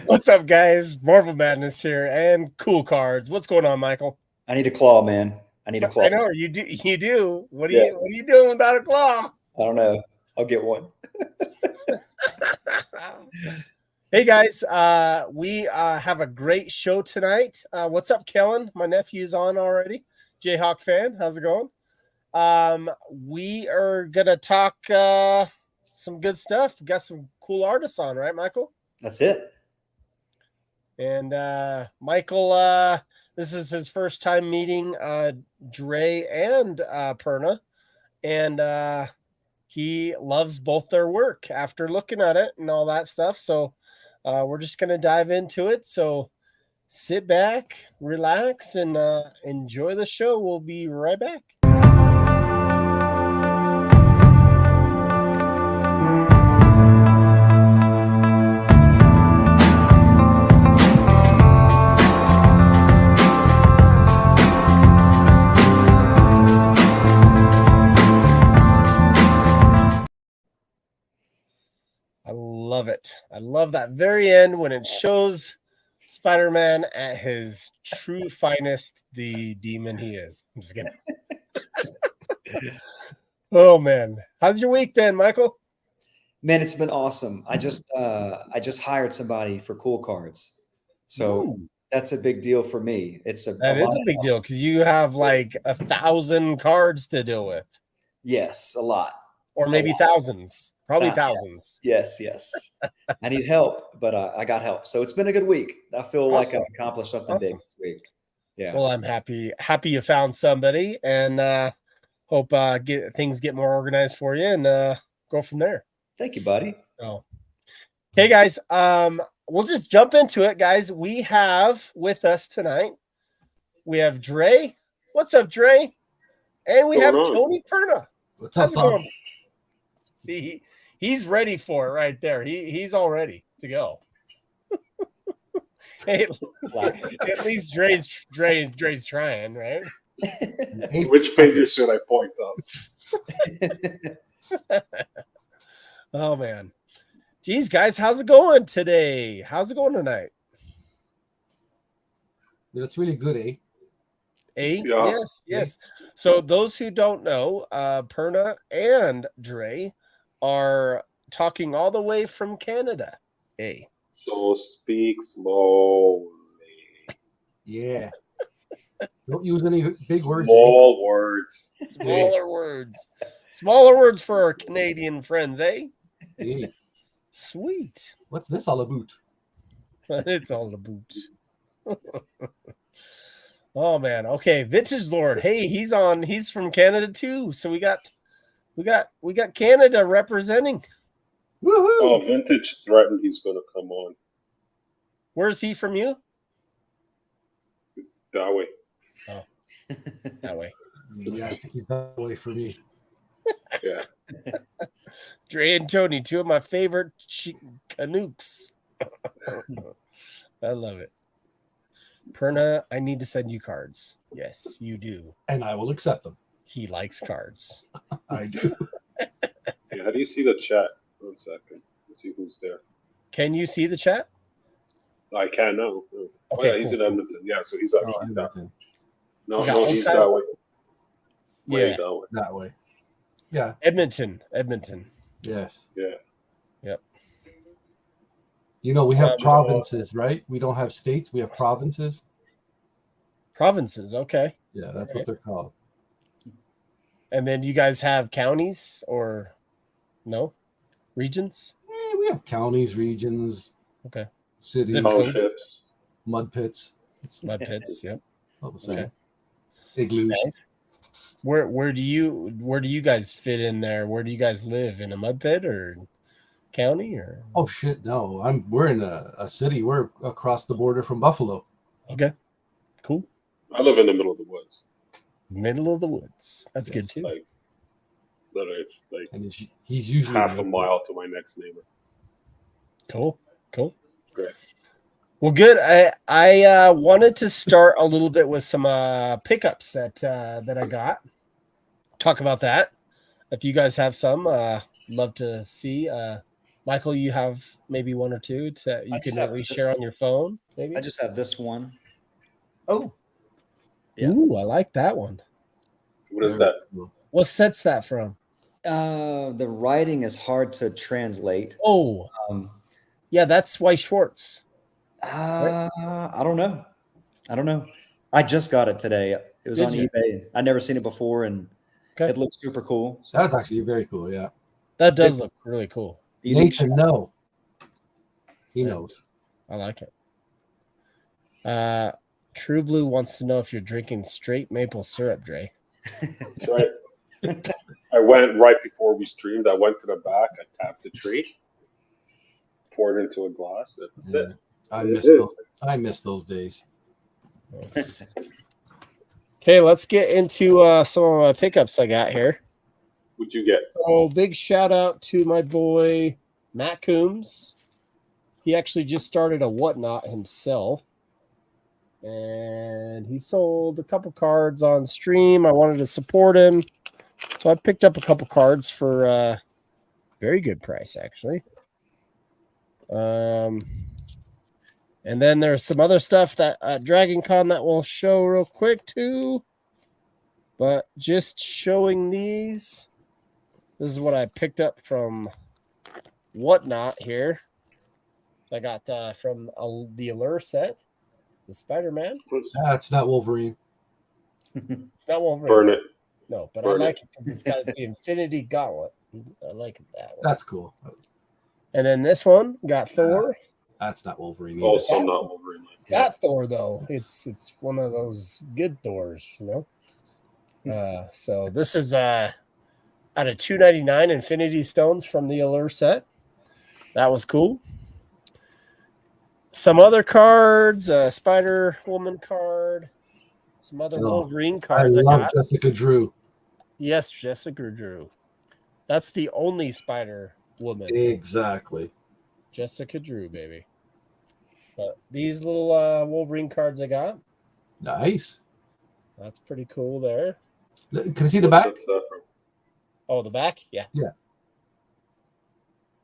What's up, guys? Marvel Madness here and Cool Cards. What's going on, Michael? I need a claw, man. I need a claw. I know you do. You do. What are Yeah. you doing without a claw? I don't know. I'll get one. Hey guys, we have a great show tonight. What's up, Kellen? My nephew's on already. Jayhawk fan, how's it going? We are gonna talk some good stuff. We got some cool artists on, right, Michael? That's it. And Michael, this is his first time meeting Dre and Perna, and he loves both their work after looking at it and all that stuff. So we're just going to dive into it. So sit back, relax, and enjoy the show. We'll be right back. I love it. I love that very end when it shows Spider-Man at his true finest, the demon he is. I'm just kidding. Oh man, how's your week been, Michael? Man, it's been awesome. I just hired somebody for Cool Cards, so that's a big deal for me. It's a big deal because you have like 1,000 cards to deal with. Yes, a lot, or maybe thousands. Probably thousands. Yes. I need help, but I got help. So it's been a good week. I feel like I've accomplished something big this week. Yeah. Well, I'm happy you found somebody, and hope things get more organized for you, and go from there. Thank you, buddy. Oh. Hey guys, we'll just jump into it, guys. We have with us tonight, we have Dre. What's up, Dre? And we have Tony Perna. What's up, going? See, he's ready for it right there. He's all ready to go. Hey, at least Dre's trying, right? Which finger should I point up? Oh man. Geez, guys, how's it going today? How's it going tonight? It's really good, eh? Yeah. Yes. So those who don't know, Perna and Dre are talking all the way from Canada. So speak slowly. Yeah. Don't use any big words. Small words. Smaller words. Smaller words for our Canadian friends, eh? Yeah. Sweet. What's this all about? It's all about. Oh man. Okay, Vintage Lord. Hey, he's from Canada too. So we got Canada representing. Woohoo! Oh, Vintage threatened he's going to come on. Where's he from you? That way. Oh, that way. Yeah, I think he's that way for me. Yeah. Dre and Tony, two of my favorite Canucks. I love it. Perna, I need to send you cards. Yes, you do. And I will accept them. He likes cards. I do. Yeah, how do you see the chat? 1 second. Let's see who's there. Can you see the chat? I can now. Okay, yeah, he's in Edmonton. Yeah, so he's actually that. No, he's time? that way. Yeah, that way. Yeah. Edmonton. Yes. Yeah. Yep. You know, we have provinces, right? We don't have states. We have provinces. Provinces, okay. Yeah, that's what they're called. And then you guys have counties or no? Regions? We have counties, regions. Okay. Cities. Townships. Mud pits. Mud pits, yep. All the same. Okay. Igloos. Nice. Where do you guys fit in there? Where do you guys live? In a mud pit or county or? Oh shit, no. We're in a city. We're across the border from Buffalo. Okay. Cool. I live in the middle of the woods. Middle of the woods. That's good too. Literally, it's like and he's usually half a mile to my next neighbor. Cool. Great. Well, good. I wanted to start a little bit with some pickups that I got. Talk about that. If you guys have some, love to see. Michael, you have maybe one or two to you I can just have at least this- share on your phone. Maybe. I just have this one. Oh, Yeah. ooh, I like that one. What is that? What set's that from? The writing is hard to translate. Oh, yeah, that's White Schwartz. I don't know. I just got it today. It was Did on you? eBay. I'd never seen it before, and Okay. it looks super cool. So That's actually very cool. Yeah. That does look really cool. unique Nathan, shot. no. He Yeah. knows. I like it. True Blue wants to know if you're drinking straight maple syrup, Dre. That's right. I went right before we streamed. I went to the back. I tapped the tree, poured it into a glass. And that's it. I miss those days. Okay, let's get into some of my pickups I got here. What'd you get? So big shout out to my boy Matt Coombs. He actually just started a Whatnot himself. And he sold a couple cards on stream. I wanted to support him. So I picked up a couple cards for a very good price, actually. And then there's some other stuff that Dragon Con that we'll show real quick too. But just showing these. This is what I picked up from Whatnot here. I got from the Allure set, the Spider-Man. That's not Wolverine. It's not Wolverine. Burn it. No, but Burn I like it because it's got the Infinity Gauntlet. I like that one. That's cool. And then this one got Thor. That's not Wolverine. Either. Also not Wolverine. Got Thor though. It's one of those good Thors, you know. So this is out of 299 Infinity Stones from the Allure set. That was cool. Some other cards, Spider Woman card, some other Wolverine cards. I love got. Jessica Drew. Yes, Jessica Drew. That's the only Spider Woman. Exactly. Jessica Drew, baby. But these little Wolverine cards I got. Nice. That's pretty cool there. Can I see the back? What's that from? Oh, the back? Yeah. Yeah.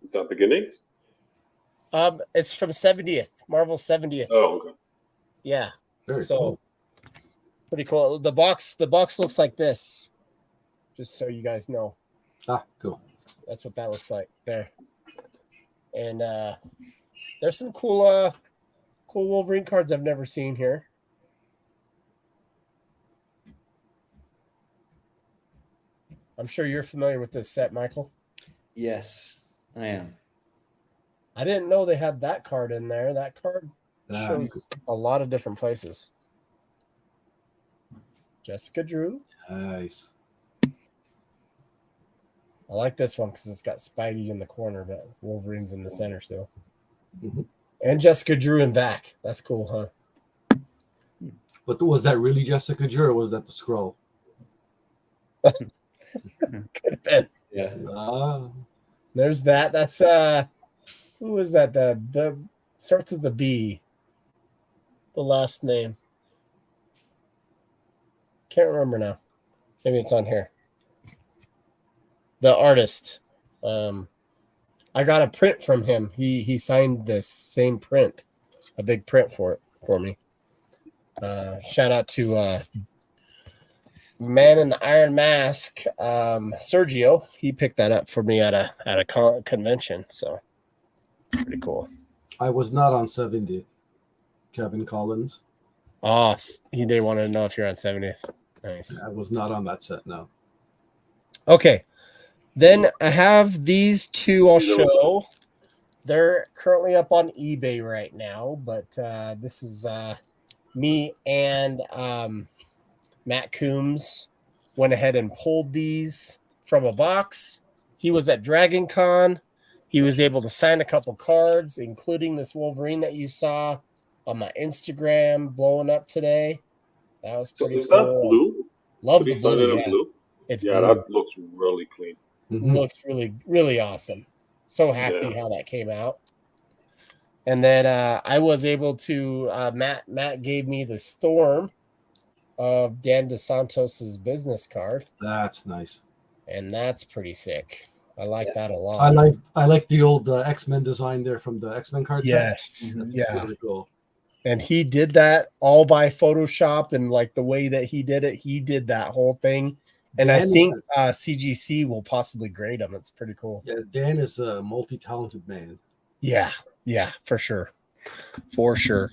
Is that beginnings? It's from 70th, Marvel 70th. Oh, okay. Yeah. Very so cool. Pretty cool. The box looks like this. Just so you guys know. Ah, cool. That's what that looks like there. And there's some cool Wolverine cards I've never seen here. I'm sure you're familiar with this set, Michael. Yes, I am. I didn't know they had that card in there. That card shows a lot of different places. Jessica Drew. Nice. I like this one because it's got Spidey in the corner, but Wolverine's in the center still. Mm-hmm. And Jessica Drew in back. That's cool, huh? But was that really Jessica Drew or was that the scroll? Could have been. Yeah. There's that. That's who is that? The starts with the B. The last name. Can't remember now. Maybe it's on here. The artist. I got a print from him. He signed this same print, a big print for me. Shout out to Man in the Iron Mask, Sergio. He picked that up for me at a convention. So pretty cool. I was not on 70th. Kevin Collins. Oh, they wanted to know if you're on 70th. Nice. I was not on that set, no. Okay. Then I have these two I'll show. They're currently up on eBay right now, but this is me and Matt Coombs went ahead and pulled these from a box. He was at Dragon Con. He was able to sign a couple cards, including this Wolverine that you saw on my Instagram blowing up today. That was pretty cool. Is that blue? Love the blue. Yeah. Blue? It's blue. That looks really clean. Mm-hmm. Looks really, really awesome. So happy how that came out. And then I was able to Matt gave me the Storm of Dan DeSantos's business card. That's nice. And that's pretty sick. I like that a lot. I like the old X-Men design there from the X-Men card set. Yes. Mhm. Yeah. Really cool. And he did that all by Photoshop, and like the way that he did it, he did that whole thing. And I Dan think is- CGC will possibly grade him. It's pretty cool. Yeah, Dan is a multi-talented man. Yeah, for sure. For sure.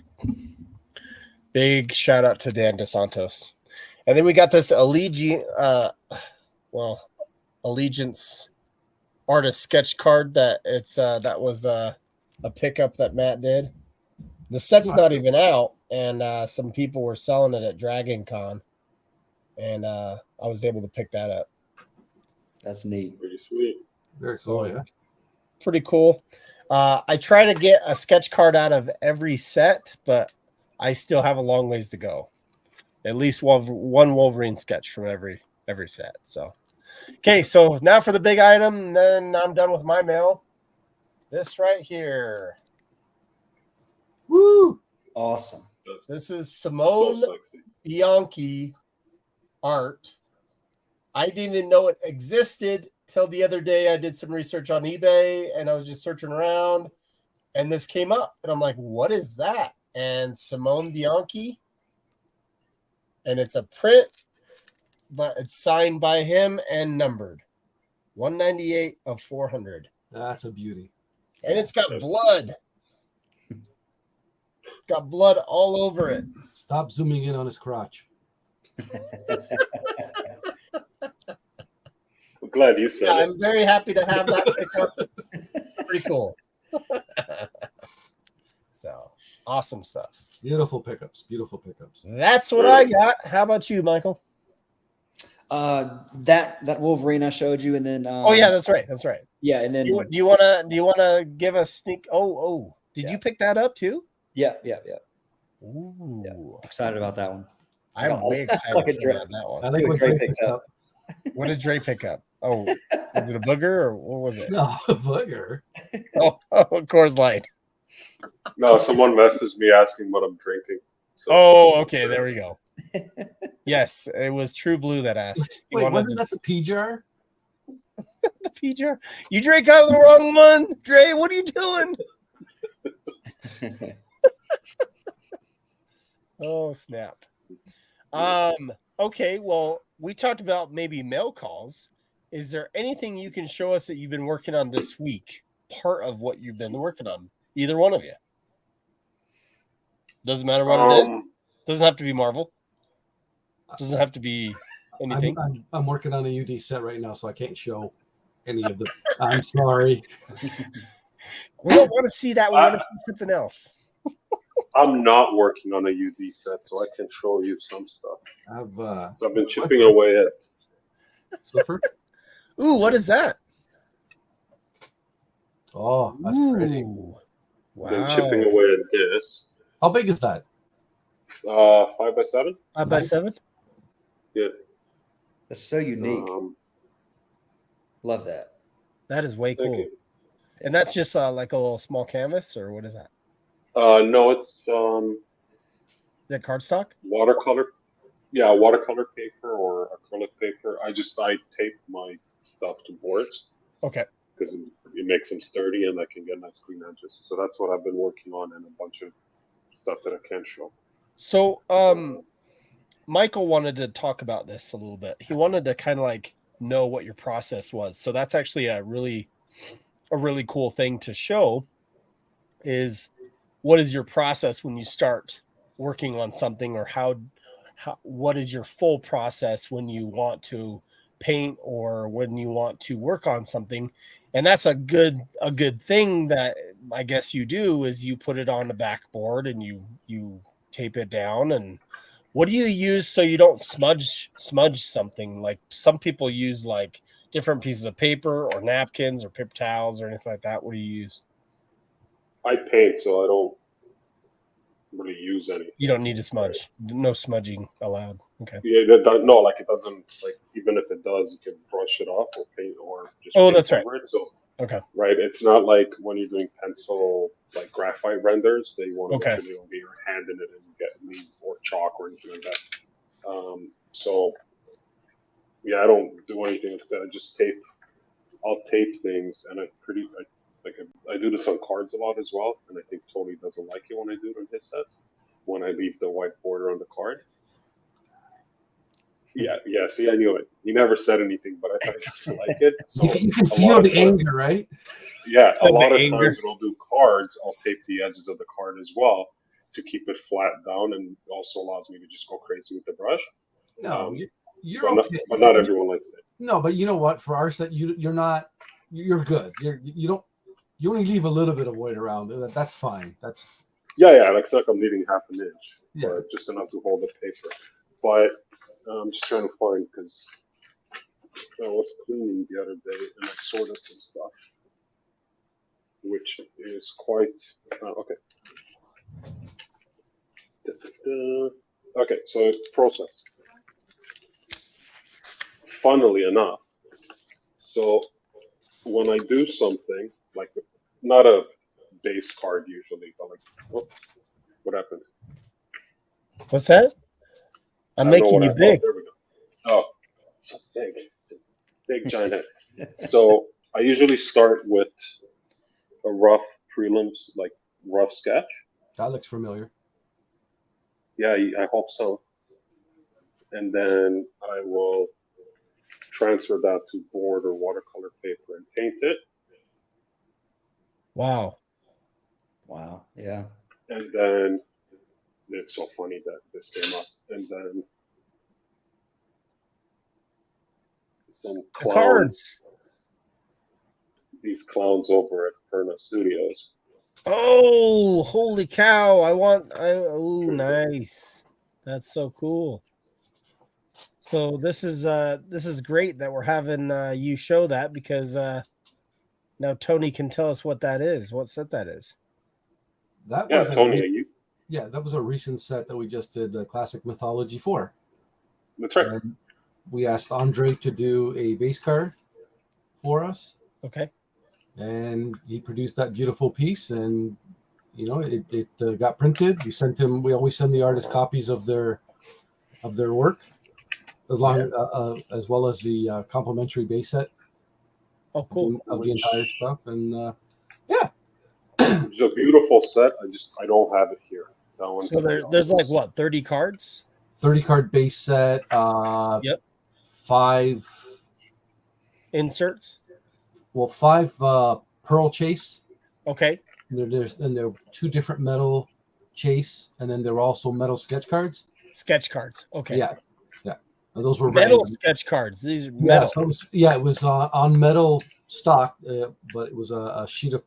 Big shout out to Dan DeSantos. And then we got this Allegiance artist sketch card that was a pickup that Matt did. The set's not even out, and some people were selling it at Dragon Con, and I was able to pick that up. That's neat. Pretty sweet. Very So, cool, yeah. Pretty cool. I try to get a sketch card out of every set, but I still have a long ways to go. At least one Wolverine sketch from every set. So, okay, so now for the big item, and then I'm done with my mail. This right here. Woo! Awesome. This is So Simone sexy. Bianchi art. I didn't even know it existed till the other day. I did some research on eBay and I was just searching around and this came up and I'm like, what is that? And Simone Bianchi, and it's a print, but it's signed by him and numbered 198 of 400. That's a beauty. And it's got blood. It's got blood all over it. Stop zooming in on his crotch. I'm glad you said Yeah, it. I'm very happy to have that pickup. Pretty cool. So awesome stuff. Beautiful pickups. Beautiful pickups. That's what I got. How about you, Michael? That Wolverine I showed you, and then Oh yeah, that's right. That's right. yeah, and then Do you wanna give a sneak? Oh, did Yeah. you pick that up too? yeah. Ooh, Excited about that one. I'm way excited like a for Dre- that one. I See like what what Dre Dre picked picked up. up. What did Dre pick up? Oh, was it a booger or what was it? No, booger. Oh, Coors Light. No, someone messaged me asking what I'm drinking. So Oh, okay, there we go. Yes, it was True Blue that asked. He Wait, wanted wasn't that the P jar? the feature. You drank out of the wrong one, Dre. What are you doing? Oh snap. Okay, well, we talked about maybe mail calls. Is there anything you can show us that you've been working on this week? Part of what you've been working on, either one of you. Doesn't matter what it is. Doesn't have to be Marvel. Doesn't have to be anything. I'm working on a UD set right now, so I can't show any of the. I'm sorry. We don't want to see that. We want to see something else. I'm not working on a UD set, so I can show you some stuff. I've So I've been chipping away at. Swiffer. Ooh, what is that? Oh, that's pretty. Been Wow. chipping away at this. How big is that? 5x7. 5x7? Yeah. That's so unique. Um, Love that. That is way thank cool. you. And that's just like a little small canvas, or what is that? No, it's Is that cardstock? watercolor. Yeah, watercolor paper or acrylic paper. I tape my stuff to boards Okay. because it makes them sturdy and I can get nice clean edges. So that's what I've been working on and a bunch of stuff that I can't show. So, Michael wanted to talk about this a little bit. He wanted to kind of like know what your process was. So that's actually a really cool thing to show. Is what is your process when you start working on something, or what is your full process when you want to paint or when you want to work on something? And that's a good thing that I guess you do is you put it on the backboard and you tape it down. And what do you use so you don't smudge something? Like some people use like different pieces of paper or napkins or paper towels or anything like that. What do you use? I paint, so I don't really use anything. You don't need to smudge. No smudging allowed. Okay. Yeah, no, like it doesn't. Like even if it does, you can brush it off or paint or just. Oh, paint that's right. over it. So Okay. right, it's not like when you're doing pencil like graphite renders. They want to Okay. make sure you don't get your hand in it and get lead or chalk or anything like that. So yeah, I don't do anything instead. I just tape I'll tape things, and I do this on cards a lot as well, and I think Tony doesn't like it when I do it on his sets. When I leave the white border on the card. Yeah. See, I knew it. He never said anything, but I thought he doesn't like it. So You can feel the anger, right? Yeah, a Feel the lot of anger. times when I'll do cards, I'll tape the edges of the card as well to keep it flat down, and also allows me to just go crazy with the brush. No, you're but okay. But not everyone likes it. No, but you know what? For our set, you're not. You're good. You only leave a little bit of weight around. That's fine. That's Yeah. It's like I'm leaving half an inch, Yeah. but just enough to hold the paper. But I'm just trying to find because I was cleaning the other day and I sorted some stuff, which is quite okay. Okay, so process. Funnily enough, so when I do something like not a base card usually, but like, what happened? What's that? I'm making you big. There we go. Oh, so big giant head. So I usually start with a rough prelims, like rough sketch. that looks familiar. Yeah, I hope so. And then I will transfer that to board or watercolor paper and paint it. Wow. Yeah. And then it's so funny that this came up. And then some The clowns, cards. these clowns over at Perna Studios. Oh, holy cow. Oh, nice. That's so cool. So this is great that we're having you show that because now Tony can tell us what that is, what set that is. That Yeah, was Tony, you? Yeah, that was a recent set that we just did, Classic Mythology 4. That's right. And we asked Andre to do a base card for us. Okay. And he produced that beautiful piece, and it got printed. We always send the artist copies of their work, as well as the complimentary base set. Oh, cool. Of the entire stuff, and It's a beautiful set. I don't have it here. That one's So there's like what, 30 cards? 30 card base set. Yep. 5 inserts. Well, 5 pearl chase. Okay. There are 2 different metal chase, and then there were also metal sketch cards. Sketch cards. Okay. Yeah. And those were metal random. sketch cards. These are metal. It was on metal stock, but it was a sheet of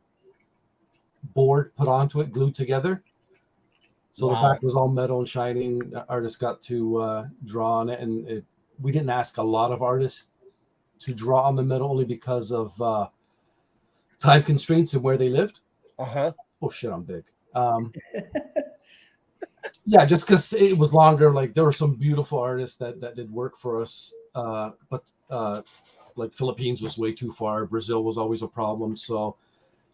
board put onto it, glued together. So the back was all metal and shining. Artists got to draw on it, and we didn't ask a lot of artists to draw on the metal only because of time constraints and where they lived. Uh-huh. Oh shit, I'm big. Yeah, just because it was longer. Like there were some beautiful artists that did work for us, but like Philippines was way too far. Brazil was always a problem, so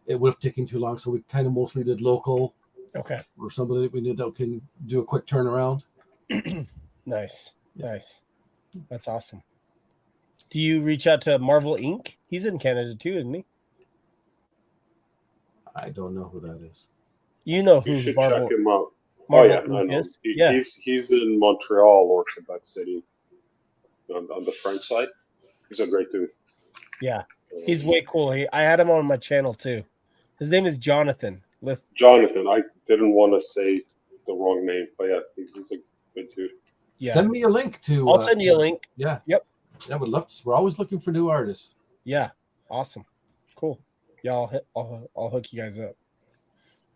it would have taken too long. So we kind of mostly did local. Okay. Or somebody that we knew that can do a quick turnaround. Nice. That's awesome. Do you reach out to Marvel Inc.? He's in Canada too, isn't he? I don't know who that is. You know who you should Marvel, check him out. Marvel I know. is? Yeah. He's in Montreal or Quebec City on the French side. He's a great dude. Yeah. He's way cool. I had him on my channel too. His name is Jonathan. Jonathan. I didn't want to say the wrong name, but yeah, he's a good dude. Yeah. Send me a link to. I'll send you a link. Yeah. Yep. Yeah, would love to. We're always looking for new artists. Yeah. Awesome. Cool. Yeah, I'll hook you guys up.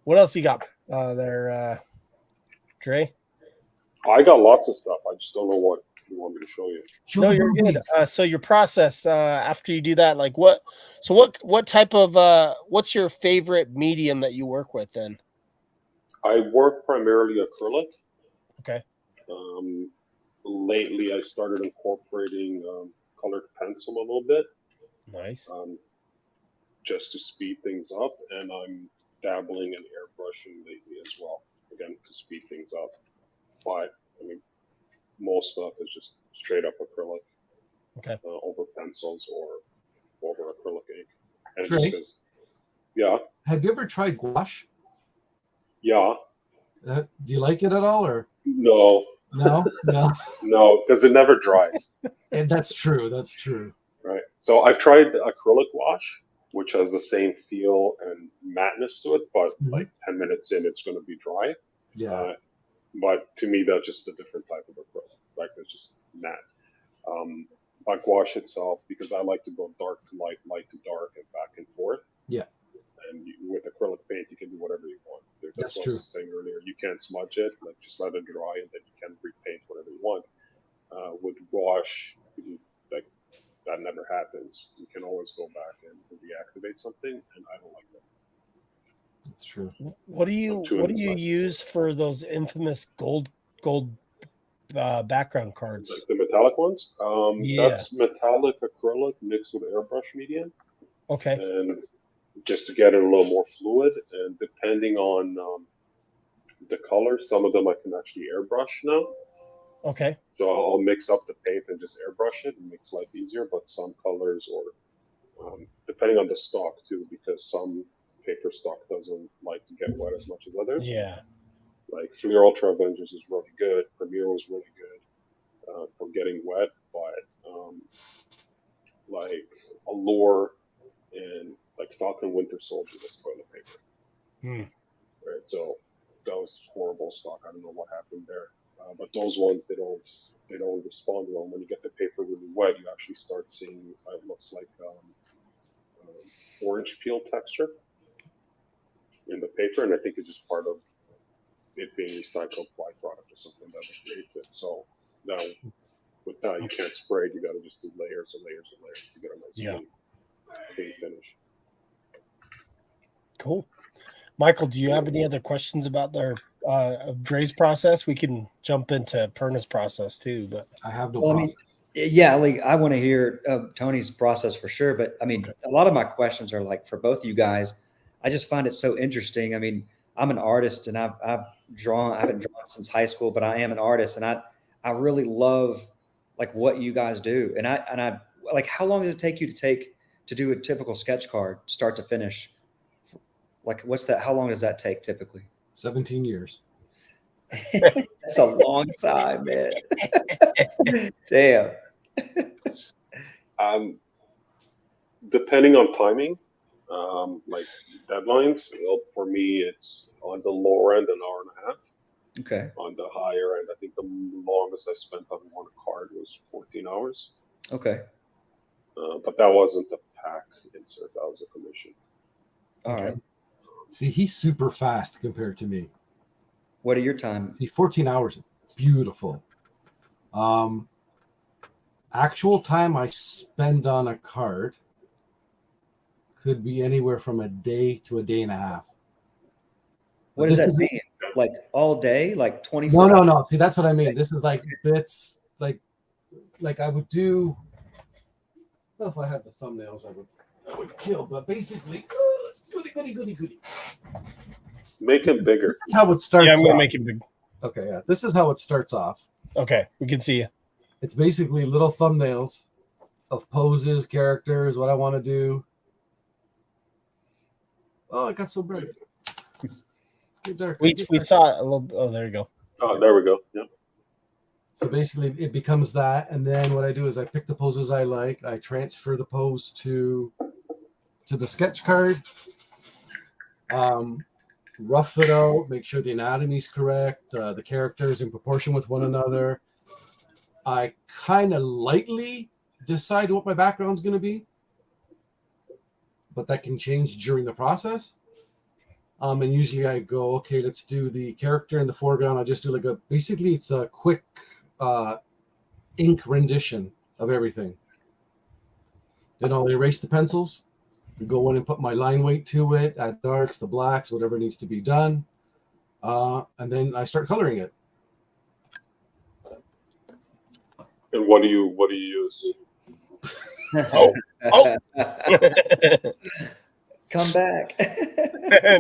What else you got there, Dre? I got lots of stuff. I just don't know what you want me to show you. No, you're good. So your process after you do that, like what type of what's your favorite medium that you work with then? I work primarily acrylic. Okay. Lately, I started incorporating colored pencil a little bit. Nice. Just to speed things up, and I'm dabbling in airbrushing lately as well, again to speed things up. But I mean, most stuff is just straight up acrylic. Okay. Over pencils or over acrylic. And Trey? just 'cause- yeah, Have you ever tried gouache? yeah, Do you like it at all, or no, no? No, no, because it never dries. and that's true. That's true. Right. So I've tried acrylic wash, which has the same feel and matteness to it, but Mhm. like 10 minutes in, it's going to be dry. Yeah. But to me, that's just a different type of acrylic. Like it's just matte. But gouache itself, because I like to go dark to light, light to dark, and back and forth. Yeah. And with acrylic paint, you can do whatever you want. That's what I true. was saying earlier. You can't smudge it, like just let it dry, and then you can repaint whatever you want. With gouache, like that never happens. You can always go back and reactivate something, and I don't like that. That's true. What do you use for those infamous gold background cards? Like the metallic ones, Yeah. that's metallic acrylic mixed with airbrush medium, Okay. and just to get it a little more fluid. And depending on the color, some of them I can actually airbrush now. Okay. So I'll mix up the paint and just airbrush it. It makes life easier. But some colors, or depending on the stock too, because some paper stock doesn't like to get wet as much as others. Yeah. Like Fleer Ultra Avengers is really good. Premiere was really good for getting wet, but like Allure and like Falcon Winter Soldier was toilet paper. Right, so that was horrible stock. I don't know what happened there, but those ones they don't respond well. When you get the paper really wet, you actually start seeing it looks like orange peel texture in the paper, and I think it's just part of it being recycled byproduct or something that creates it. So now with that, you can't spray it. You got to just do layers and layers and layers to get a nice clean finish. Cool. Michael, do you have any other questions about their Dre's process? We can jump into Perna's process too, but I have no Well, I process. mean, yeah, like I want to hear Tony's process for sure. But I mean, a lot of my questions are like for both of you guys. I just find it so interesting. I mean, I'm an artist and I've drawn. I haven't drawn since high school, but I am an artist, and I really love like what you guys do. And I like, how long does it take you to do a typical sketch card, start to finish? Like, what's that? How long does that take typically? 17 years. That's a long time, man. Damn. Depending on timing, like deadlines, for me, it's on the lower end, an hour and a half. Okay. On the higher end, I think the longest I spent on one card was 14 hours. Okay. But that wasn't a pack insert, that was a commission. All right. See, he's super fast compared to me. What are your time? See, 14 hours, beautiful. Actual time I spend on a card could be anywhere from a day to a day and a half. What does that mean? Like all day, like 24 hours? No. See, that's what I mean. This is like bits, like I would do. Well, if I had the thumbnails, I would kill. But basically, goody. Make him bigger. This is how it starts. Yeah, I'm gonna off. make it big. Okay, yeah. This is how it starts off. Okay, we can see you. It's basically little thumbnails of poses, characters, what I want to do. Oh, it got so bright. Get dark. We saw a little. Oh, there you go. Oh, there we go. Yep. So basically, it becomes that, and then what I do is I pick the poses I like. I transfer the pose to the sketch card. Rough it out, make sure the anatomy is correct, the characters in proportion with one another. I kind of lightly decide what my background's going to be, but that can change during the process. And usually I go, okay, let's do the character in the foreground. I just do like basically it's a quick ink rendition of everything. Then I'll erase the pencils, go in and put my line weight to it, add darks, the blacks, whatever needs to be done. And then I start coloring it. And what do you use? Oh. Come back.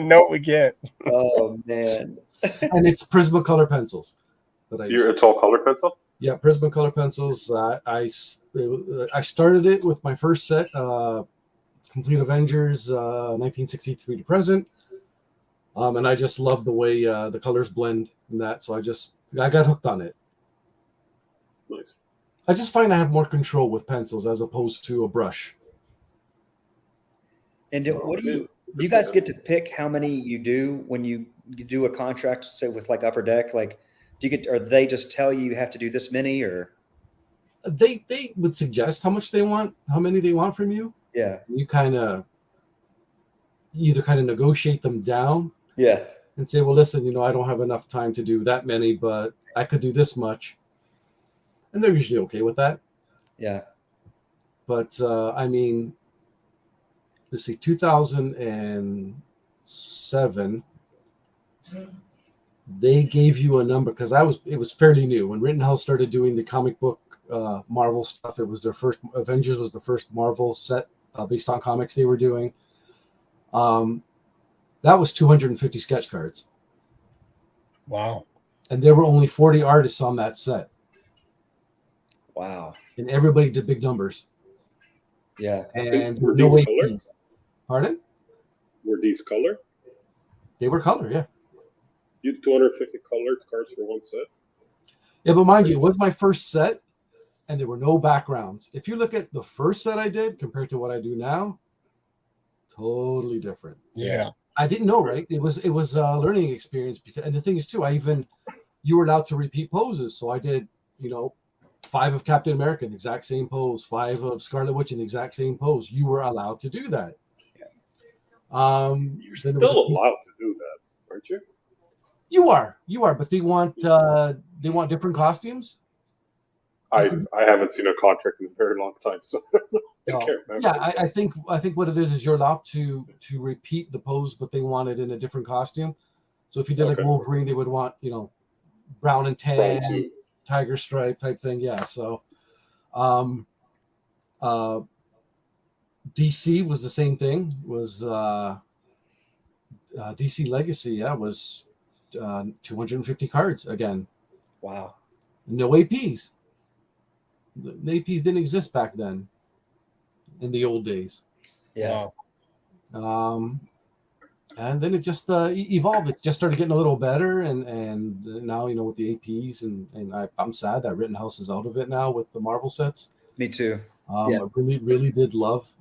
No, we can't. Oh man. And it's Prismacolor pencils that I use. It's all color pencil? Yeah, Prismacolor pencils. I started it with my first set Complete Avengers, 1963 to present. And I just love the way the colors blend in that. So I got hooked on it. Nice. I just find I have more control with pencils as opposed to a brush. And what I do mean, you guys get to pick how many you do when you do a contract, say with like Upper Deck? Like, do you get, or they just tell you have to do this many, or? They would suggest how much they want, how many they want from you. Yeah. You either kind of negotiate them down Yeah. and say, well, listen, I don't have enough time to do that many, but I could do this much. And they're usually okay with that. Yeah. But I mean, let's see, 2007, they gave you a number because it was fairly new when Rittenhouse started doing the comic book Marvel stuff. It was their first Avengers was the first Marvel set based on comics they were doing. That was 250 sketch cards. Wow. And there were only 40 artists on that set. Wow. And everybody did big numbers. Yeah. And Were no these APs. color? Pardon? Were these color? They were color, yeah. You 250 colored cards for one set? Yeah, but mind you, it was my first set, and there were no backgrounds. If you look at the first set I did compared to what I do now, totally different. Yeah. I didn't know, right? It was a learning experience because, and the thing is too, you were allowed to repeat poses. So I did, 5 of Captain America in the exact same pose, 5 of Scarlet Witch in the exact same pose. You were allowed to do that. You're still allowed to do that, aren't you? You are, but they want different costumes. I haven't seen a contract in a very long time, so I can't remember. Yeah, I think what it is you're allowed to repeat the pose, but they want it in a different costume. So if you did like Wolverine, they would want brown and tan, tiger stripe type thing. Yeah. So, DC was the same thing. Was DC Legacy? Yeah, was 250 cards again. Wow. No APs. The APs didn't exist back then. In the old days. Yeah. Wow. And then it just evolved. It just started getting a little better, and now with the APs, and I'm sad that Rittenhouse is out of it now with the Marvel sets. Me too. I really did love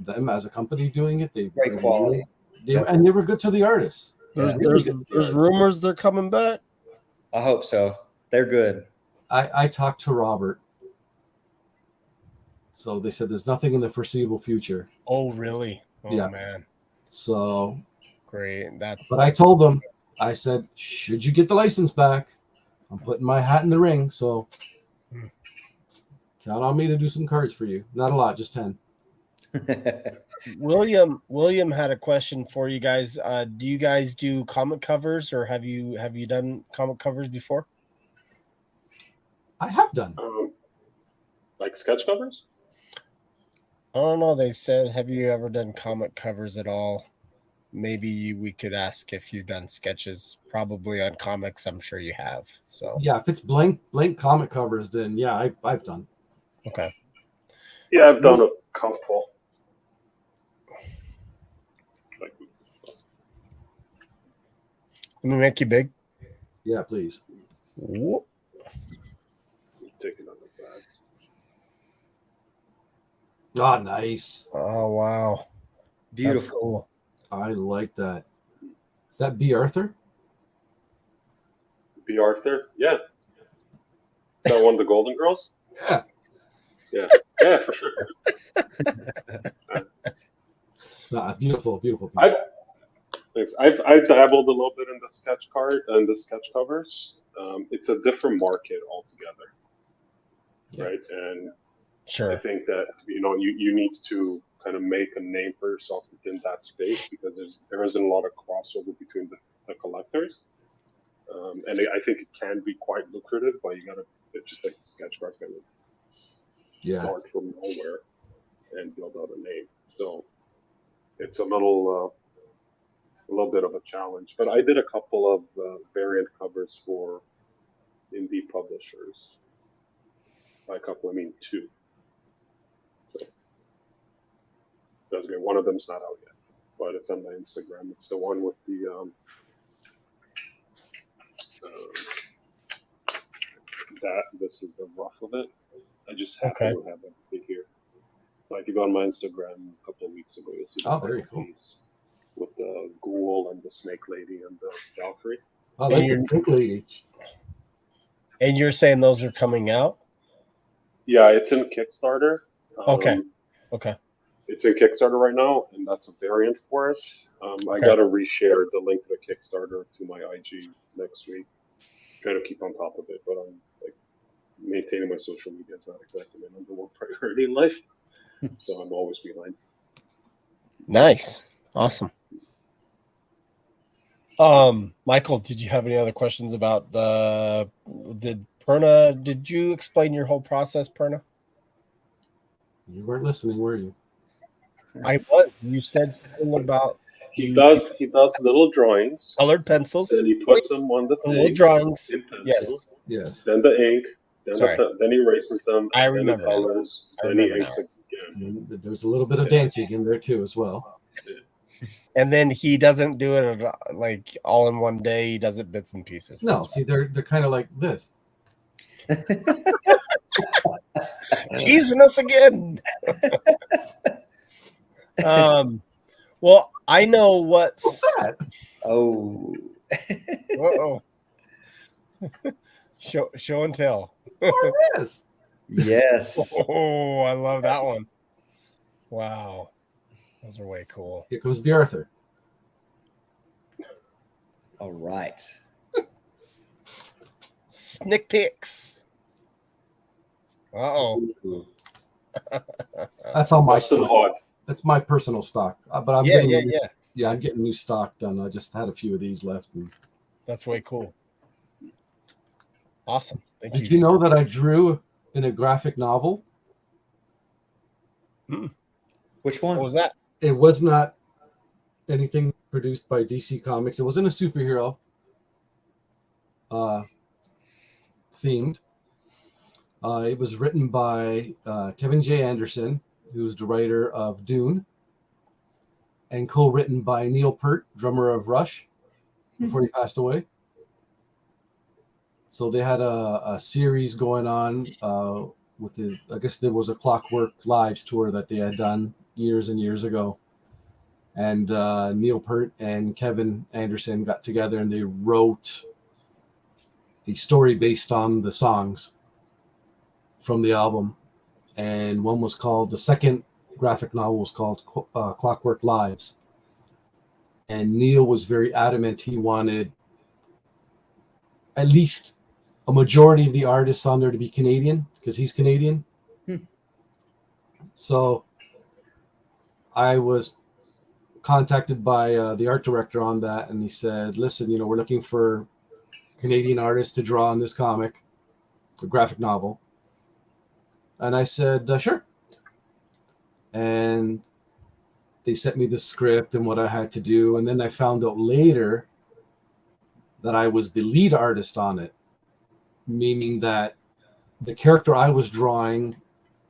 them as a company doing it. They great quality. And they were good to the artists. There's rumors they're coming back. I hope so. They're good. I talked to Robert. So they said there's nothing in the foreseeable future. Oh, really? Oh, yeah, man. So great. But I told them, I said, should you get the license back, I'm putting my hat in the ring. So count on me to do some cards for you. Not a lot, just 10. William had a question for you guys. Do you guys do comic covers, or have you done comic covers before? I have done. Like sketch covers? I don't know. They said, have you ever done comic covers at all? Maybe we could ask if you've done sketches. Probably on comics, I'm sure you have. So yeah, if it's blank comic covers, then yeah, I've done. Okay. Yeah, I've done a couple. Let me make you big. Yeah, please. Whoop. Take it on the back. Oh, nice. Oh, wow. Beautiful. That's cool. I like that. Is that B. Arthur? B. Arthur? Yeah. Is that one of the Golden Girls? Yeah. Yeah, for sure. Beautiful piece. I've dabbled a little bit in the sketch card and the sketch covers. It's a different market altogether, right? And sure, I think that you need to kind of make a name for yourself within that space because there isn't a lot of crossover between the collectors, and I think it can be quite lucrative, but you gotta just like sketch cards kind of start from nowhere and build out a name. So it's a little bit of a challenge. But I did a couple of variant covers for indie publishers. By a couple, I mean 2. So. That's good. One of them's not out yet, but it's on my Instagram. It's the one with the that. This is the rough of it. I just happen to have everything here. Like, if you go on my Instagram a couple of weeks ago, you'll see the very cool. piece with the ghoul and the snake lady and the Valkyrie. I like the snake lady. And you're saying those are coming out? Yeah, it's in Kickstarter. Okay. It's in Kickstarter right now, and that's a variant for it. I got to reshare the link to the Kickstarter to my IG next week. Trying to keep on top of it, but I'm like maintaining my social media is not exactly my number one priority in life, so I'm always behind. Nice, awesome. Michael, did you have any other questions about did Perna? Did you explain your whole process, Perna? You weren't listening, were you? I was. You said something about he does little drawings, colored pencils. Then he puts them on the little drawings. in pencil. Yes. Then the ink. Then he erases them. I remember. Then the colors. Then he inks again. There's a little bit of dancing in there too, as well. And then he doesn't do it like all in one day. He does it bits and pieces. No, see, they're kind of like this. Teasing us again. Well, I know what's that. Oh. Uh-oh. Show and tell. Yes. Yes. Oh, I love that one. Wow. Those are way cool. Here comes B. Arthur. All right. Snick pics. Uh-oh. That's all my stock. Hot. That's my personal stock. But I'm I'm getting new stock done. I just had a few of these left. And... That's way cool. Awesome. Thank you. Did you know that I drew in a graphic novel? Which one? What was that? It was not anything produced by DC Comics. It wasn't a superhero themed. It was written by Kevin J. Anderson, who's the writer of Dune, and co-written by Neil Peart, drummer of Rush, before he passed away. So they had a series going on with the, I guess there was a Clockwork Lives tour that they had done years and years ago. And Neil Peart and Kevin Anderson got together and they wrote a story based on the songs from the album. And one was called, the second graphic novel was called Clockwork Lives. And Neil was very adamant he wanted at least a majority of the artists on there to be Canadian, because he's Canadian. So I was contacted by the art director on that, and he said, listen, we're looking for Canadian artists to draw on this comic, a graphic novel. And I said, sure. And they sent me the script and what I had to do. And then I found out later that I was the lead artist on it, meaning that the character I was drawing,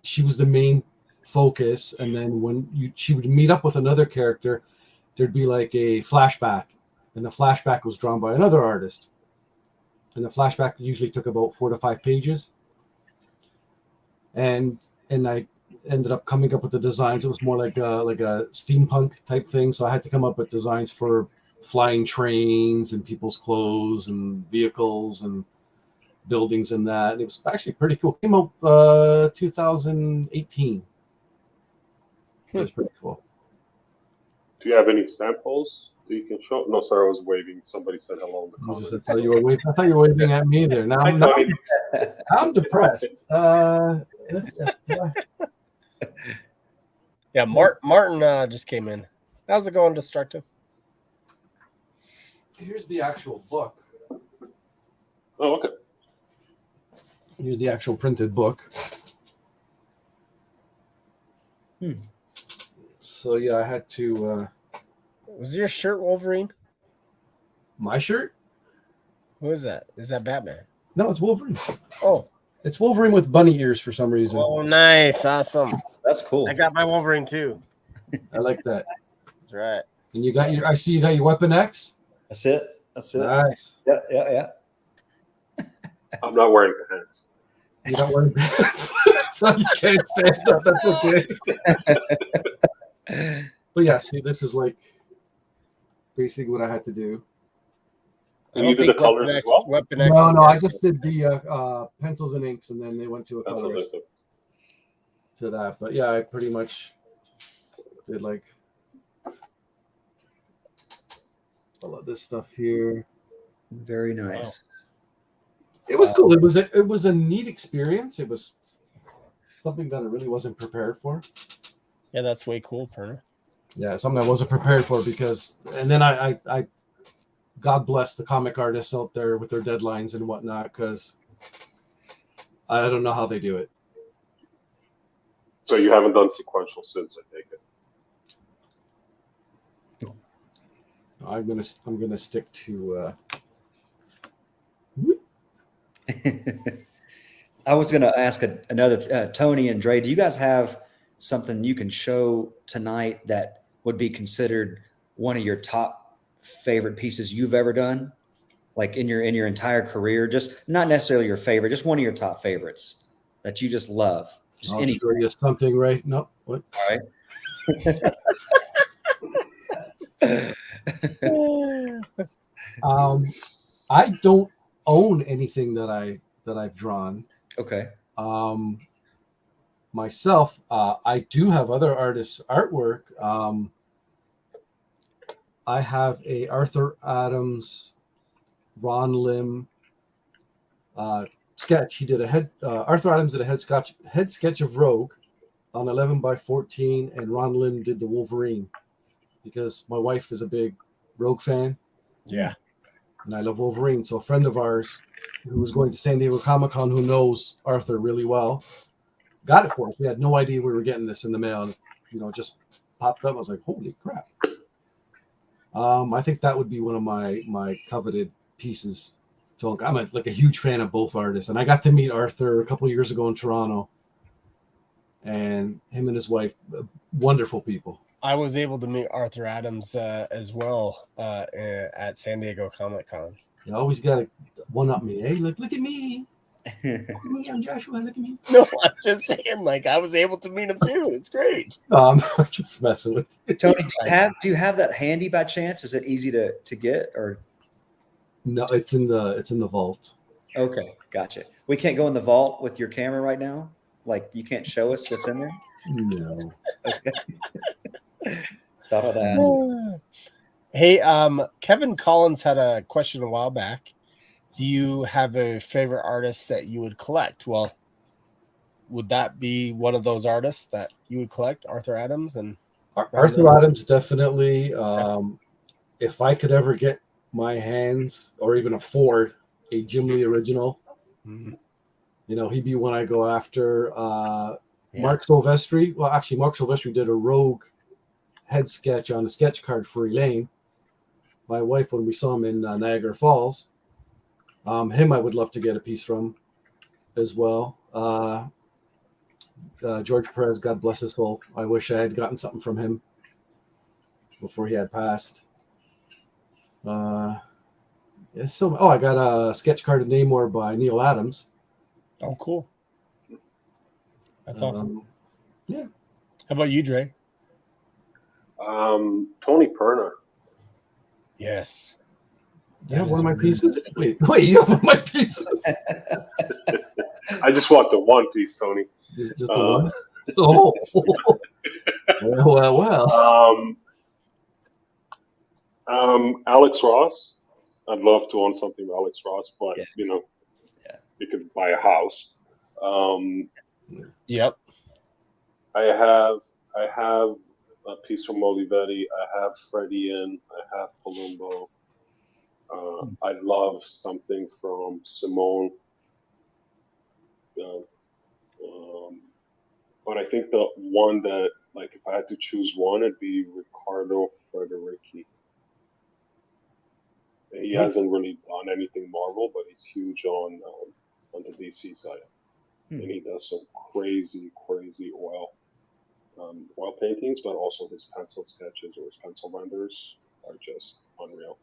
she was the main focus. And then when she would meet up with another character, there'd be like a flashback. And the flashback was drawn by another artist. And the flashback usually took about 4 to 5 pages. And I ended up coming up with the designs. It was more like a steampunk type thing. So I had to come up with designs for flying trains and people's clothes and vehicles and buildings and that. And it was actually pretty cool. It came out 2018. It was pretty cool. Do you have any samples that you can show? No, sorry, I was waving. Somebody said hello in the comments. I thought you were waving at me there. Now I'm depressed. Yeah, Martin just came in. How's it going, Destructive? Here's the actual book. Oh, okay. Here's the actual printed book. So yeah, I had to. Was your shirt Wolverine? My shirt? Who is that? Is that Batman? No, it's Wolverine. Oh, it's Wolverine with bunny ears for some reason. Oh, nice, awesome. That's cool. I got my Wolverine too. I like that. That's right. And you got your. I see you got your Weapon X. That's it. That's it. Nice. Yeah, yeah, I'm not wearing pants. You don't wear pants, so you can't stand up. That's okay. yeah. But yeah, see, this is like basically what I had to do. I And don't you did the think colors as well? Weapon X. No, I just did the pencils and inks, and then they went to a That's what I colorist thought. to that. But yeah, I pretty much did like all of this stuff here. Very nice. It was cool. It was a neat experience. It was something that I really wasn't prepared for. Yeah, that's way cool, Perna. Yeah, something I wasn't prepared for because, and then I God bless the comic artists out there with their deadlines and whatnot, because I don't know how they do it. So you haven't done sequential since, I take it. I'm gonna stick to. I was going to ask another Tony and Dre. Do you guys have something you can show tonight that would be considered one of your top favorite pieces you've ever done, like in your entire career? Just not necessarily your favorite, just one of your top favorites that you just love. Just I'll any. show you something right. No, what? All right. I don't own anything that I've drawn. Okay. Myself, I do have other artists' artwork. I have a Arthur Adams, Ron Lim sketch. He did Arthur Adams did a head sketch of Rogue on 11 by 14, and Ron Lim did the Wolverine because my wife is a big Rogue fan. Yeah. And I love Wolverine. So a friend of ours who was going to San Diego Comic-Con, who knows Arthur really well, got it for us. We had no idea we were getting this in the mail. And, it just popped up. I was like, holy crap. I think that would be one of my coveted pieces. So I'm a huge fan of both artists. And I got to meet Arthur a couple of years ago in Toronto. And him and his wife, wonderful people. I was able to meet Arthur Adams as well at San Diego Comic-Con. You always got to one-up me. Hey, look at me. Look at me, I'm Joshua. Look at me. No, I'm just saying, I was able to meet him too. It's great. I'm just messing with you. Tony, do you have that handy by chance? Is it easy to get or? No, it's in the vault. Okay, gotcha. We can't go in the vault with your camera right now. Like you can't show us what's in there. No. Okay. Thought I'd ask. Hey, Kevin Collins had a question a while back. Do you have a favorite artist that you would collect? Well, would that be one of those artists that you would collect, Arthur Adams? And Arthur Adams, definitely. If I could ever get my hands or even afford a Jim Lee original, he'd be one I go after. Mark Silvestri. Well, actually, Mark Silvestri did a Rogue head sketch on a sketch card for Elaine, my wife, when we saw him in Niagara Falls. Him I would love to get a piece from as well. George Perez, God bless his soul. I wish I had gotten something from him before he had passed. I got a sketch card of Namor by Neil Adams. Oh, cool. That's awesome. Yeah. How about you, Dre? Tony Perna. Yes. You have one of my pieces? Wait, you have one of my pieces? I just want the one piece, Tony. Just the one? Oh. Well. Alex Ross. I'd love to own something with Alex Ross, but you could buy a house. Yep. I have a piece from Olivetti. I have Freddie in. I have Palumbo. I love something from Simone. But I think the one that, if I had to choose one, it'd be Ricardo Federici. He hasn't really done anything Marvel, but he's huge on the DC side. And he does some crazy oil. oil paintings, but also his pencil sketches or his pencil renders are just unreal.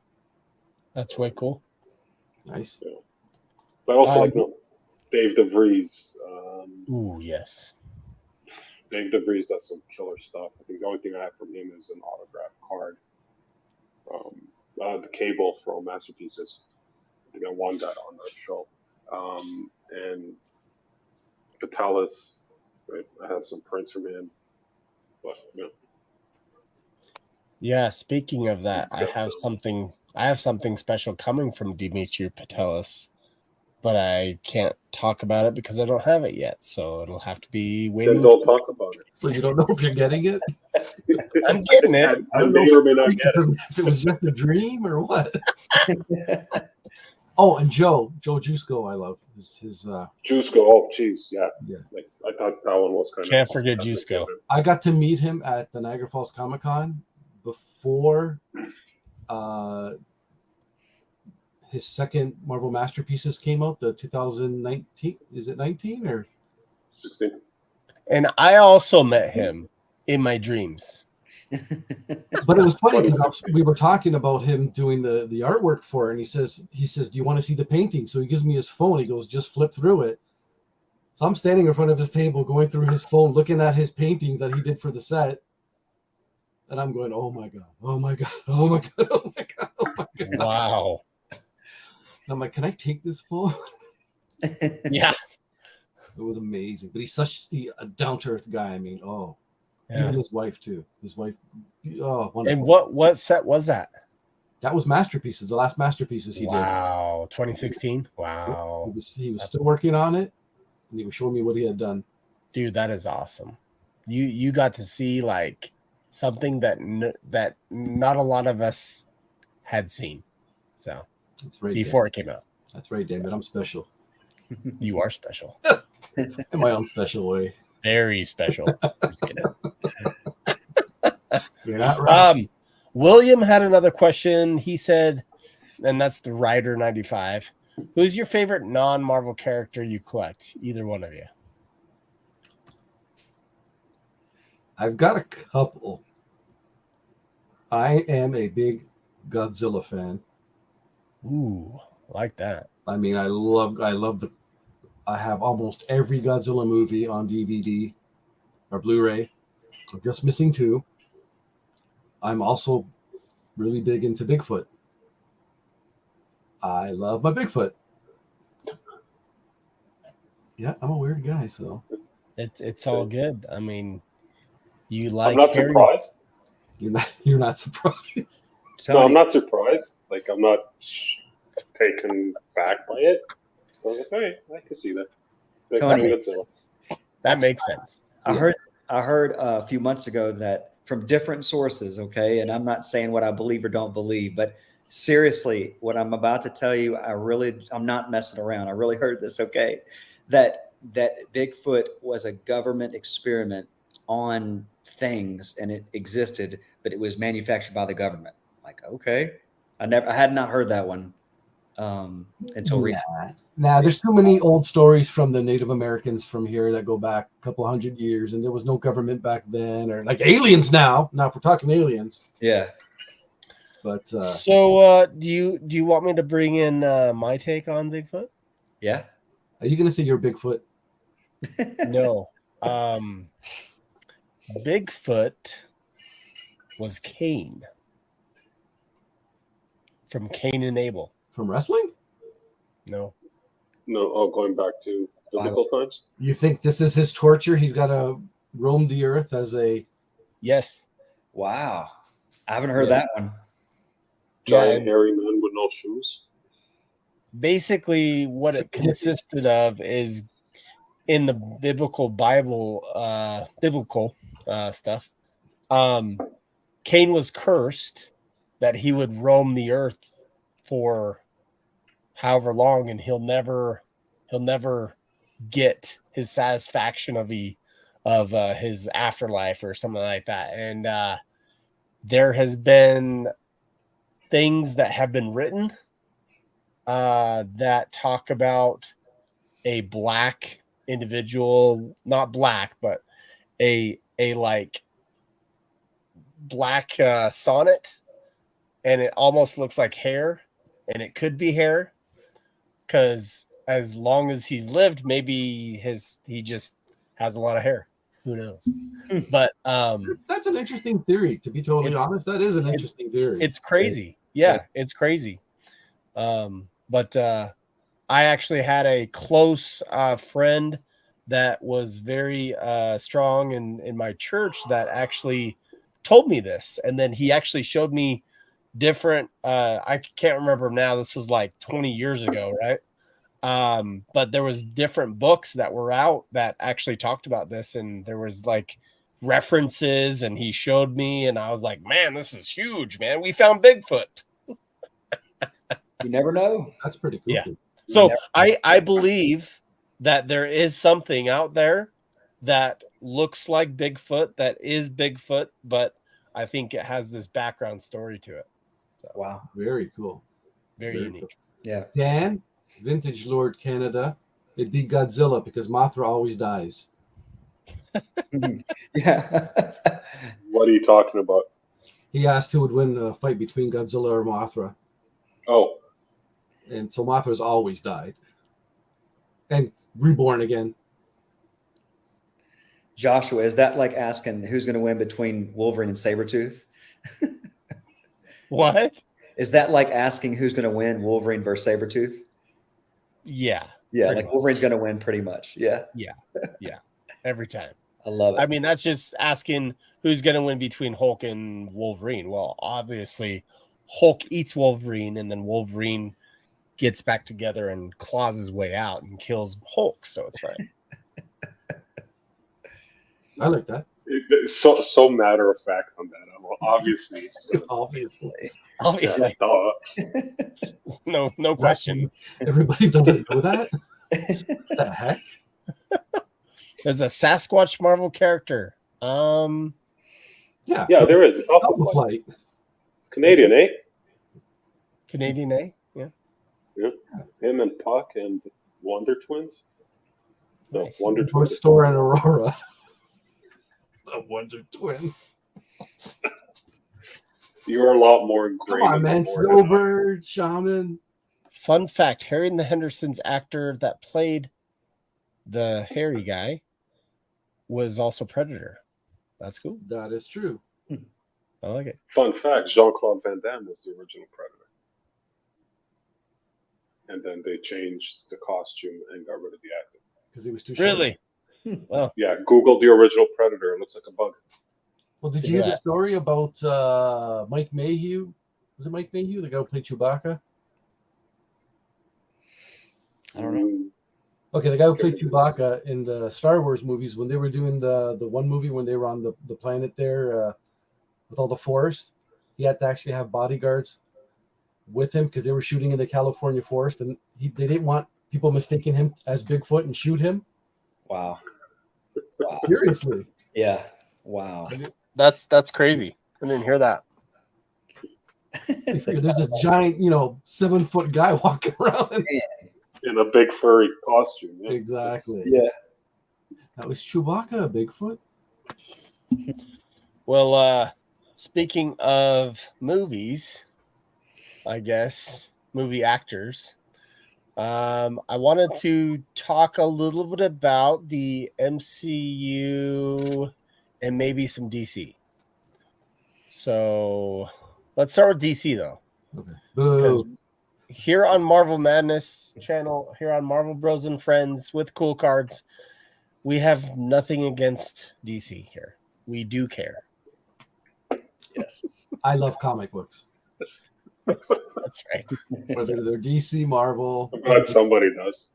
That's way cool. Nice. Yeah. But also, Um, Dave DeVries. Ooh, yes. Dave DeVries does some killer stuff. I think the only thing I have from him is an autograph card. The Cable from Masterpieces. I think I won that on that show. And Catalyst, right? I have some prints from him. But Yeah, speaking of that, He's got some. I have something special coming from Dimitri Patelis, but I can't talk about it because I don't have it yet. So it'll have to be Then waiting. don't talk about it. So you don't know if you're getting it? I'm getting it. I I don't know may or may not get it. if it was just a dream or what. Oh, and Joe Jusko, I love his. Jusko, oh jeez, yeah. Yeah. Like I thought that one was kind Can't of. forget that's a Jusko. given. I got to meet him at the Niagara Falls Comic Con before his second Marvel Masterpieces came out, the 2019. Is it 19 or 16. And I also met him in my dreams. But it was funny because 2016. we were talking about him doing the artwork for it, and he says, "Do you want to see the painting?" So he gives me his phone. He goes, "Just flip through it." So I'm standing in front of his table, going through his phone, looking at his paintings that he did for the set, and I'm going, "Oh my god! Oh my god! Oh my god! Oh my god! Oh my god!" Wow. And I'm like, "Can I take this phone?" Yeah. It was amazing. But he's such a down to earth guy. I mean, Yeah. even his wife too. His wife, wonderful. And what set was that? That was Masterpieces, the last Masterpieces he did. Wow. 2016. Wow. He was still working on it, and he was showing me what he had done. Dude, that is awesome. You got to see like something that not a lot of us had seen. So That's right. before it came out. That's right, David. I'm special You are special. in my own special way. Very special. Just kidding. You're not right. William had another question. He said, and that's the Rider 95. Who's your favorite non-Marvel character you collect? Either one of you. I've got a couple. I am a big Godzilla fan. Ooh, like that. I mean, I love I have almost every Godzilla movie on DVD or Blu-ray. I'm just missing 2. I'm also really big into Bigfoot. I love my Bigfoot. Yeah, I'm a weird guy, so It's all good. I mean, you like I'm not Harry- surprised. you're not surprised. No, I'm not surprised. Like I'm not taken back by it. I was like, all right, I can see that. Like, Tony. having Godzilla. That makes sense. I heard a few months ago that from different sources, okay, and I'm not saying what I believe or don't believe, but seriously, what I'm about to tell you, I'm not messing around. I really heard this, okay, that Bigfoot was a government experiment on things and it existed, but it was manufactured by the government. Like, okay, I had not heard that one until recently. Nah, there's too many old stories from the Native Americans from here that go back a couple hundred years, and there was no government back then, or like aliens now. Now, if we're talking aliens, Yeah. but So, do you want me to bring in my take on Bigfoot? Yeah. are you going to say you're Bigfoot? No. Bigfoot was Cain from Cain and Abel. From wrestling? No. No, going back to biblical times. You think this is his torture? He's got to roam the earth as a Yes. Wow. I haven't heard Yes. that one. Giant hairy man with no shoes. Basically, what it consisted of is in the biblical stuff. Cain was cursed that he would roam the earth for however long, and he'll never get his satisfaction of his afterlife or something like that. And there has been things that have been written that talk about a black individual, not black, but a a like black sonnet, and it almost looks like hair, and it could be hair, because as long as he's lived, maybe he just has a lot of hair. Who knows? But that's an interesting theory. To be totally honest, that is an interesting theory. It's crazy. Yeah, it's crazy. But I actually had a close friend that was very strong in my church that actually told me this, and then he actually showed me different. I can't remember now. This was like 20 years ago, right? But there was different books that were out that actually talked about this, and there was like references, and he showed me, and I was like, man, this is huge, man. We found Bigfoot. You never know. That's pretty cool. Yeah. So I believe that there is something out there that looks like Bigfoot, that is Bigfoot, but I think it has this background story to it. So, wow. Very cool. Very unique. Cool. Yeah. Dan, Vintage Lord Canada, it'd be Godzilla because Mothra always dies. Yeah. What are you talking about? He asked who would win a fight between Godzilla or Mothra. Oh. And so Mothra's always died. And reborn again. Joshua, is that like asking who's going to win between Wolverine and Sabretooth? What? Is that like asking who's going to win Wolverine versus Sabretooth? Yeah. Yeah, like much. Wolverine's going to win pretty much. Yeah. Yeah. Yeah. Every time. I love it. I mean, that's just asking who's going to win between Hulk and Wolverine. Well, obviously, Hulk eats Wolverine, and then Wolverine gets back together and claws his way out and kills Hulk. So it's fine. I like that. It's so matter of fact on that. Well, obviously. Obviously. Yeah, no question. Everybody doesn't know that. What the heck? There's a Sasquatch Marvel character. Yeah, there is. It's Alpha Flight. Canadian, eh? Canadian, eh? Yeah. Yeah. Him and Puck and Wonder Twins. Nice. No, Wonder Twins. Store and Aurora. The Wonder Twins. You're a lot more ingrained. Come on, man. Snowbird, Shaman. Fun fact, Harry and the Hendersons actor that played the hairy guy was also Predator. That's cool. That is true. I like it. Fun fact, Jean-Claude Van Damme was the original Predator. And then they changed the costume and got rid of the actor. Because he was too short. Really? Wow. Yeah, Google the original Predator. It looks like a bug. Well, did you hear the story about Mike Mayhew? Was it Mike Mayhew, the guy who played Chewbacca? I don't know. Okay, the guy who played Chewbacca in the Star Wars movies, when they were doing the one movie when they were on the planet there with all the forest, he had to actually have bodyguards with him because they were shooting in the California forest, and they didn't want people mistaking him as Bigfoot and shoot him. Wow. Seriously. Yeah. Wow. That's crazy. I didn't hear that. There's this giant, 7-foot guy walking around. In a big furry costume. Yeah. Exactly. Yeah. That was Chewbacca, Bigfoot. Well, speaking of movies, I guess, movie actors, I wanted to talk a little bit about the MCU and maybe some DC. So let's start with DC, though. Okay. Because here on Marvel Madness channel, here on Marvel Bros and Friends with Cool Cards, we have nothing against DC here. We do care. Yes. I love comic books. That's right. Whether they're DC, Marvel. I'm glad somebody does.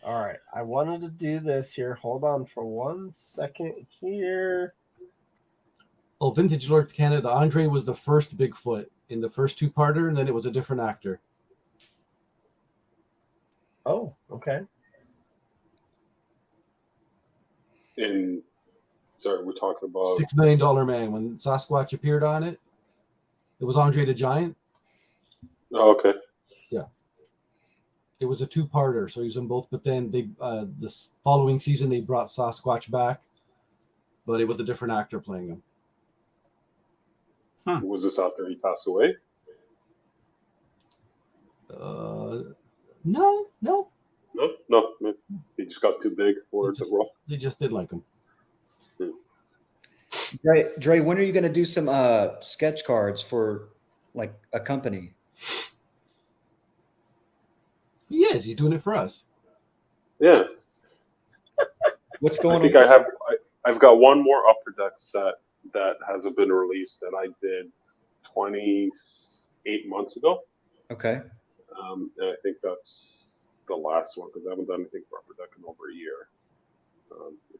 All right. I wanted to do this here. Hold on for 1 second here. Oh, Vintage Lord Canada. Andre was the first Bigfoot in the first two-parter, and then it was a different actor. Oh, okay. We're talking about $6 Million Man. When Sasquatch appeared on it, it was Andre the Giant. Oh, okay. Yeah. It was a two-parter, so he was in both. But then they this following season they brought Sasquatch back, but it was a different actor playing him. Was this after he passed away? No. No. He just got too big for the role. They just did like him. Dre, when are you going to do some sketch cards for like a company? He is. He's doing it for us. Yeah. What's going I think on? I've got one more Upper Deck set that hasn't been released that I did 28 months ago. Okay. And I think that's the last one because I haven't done anything for Upper Deck in over a year.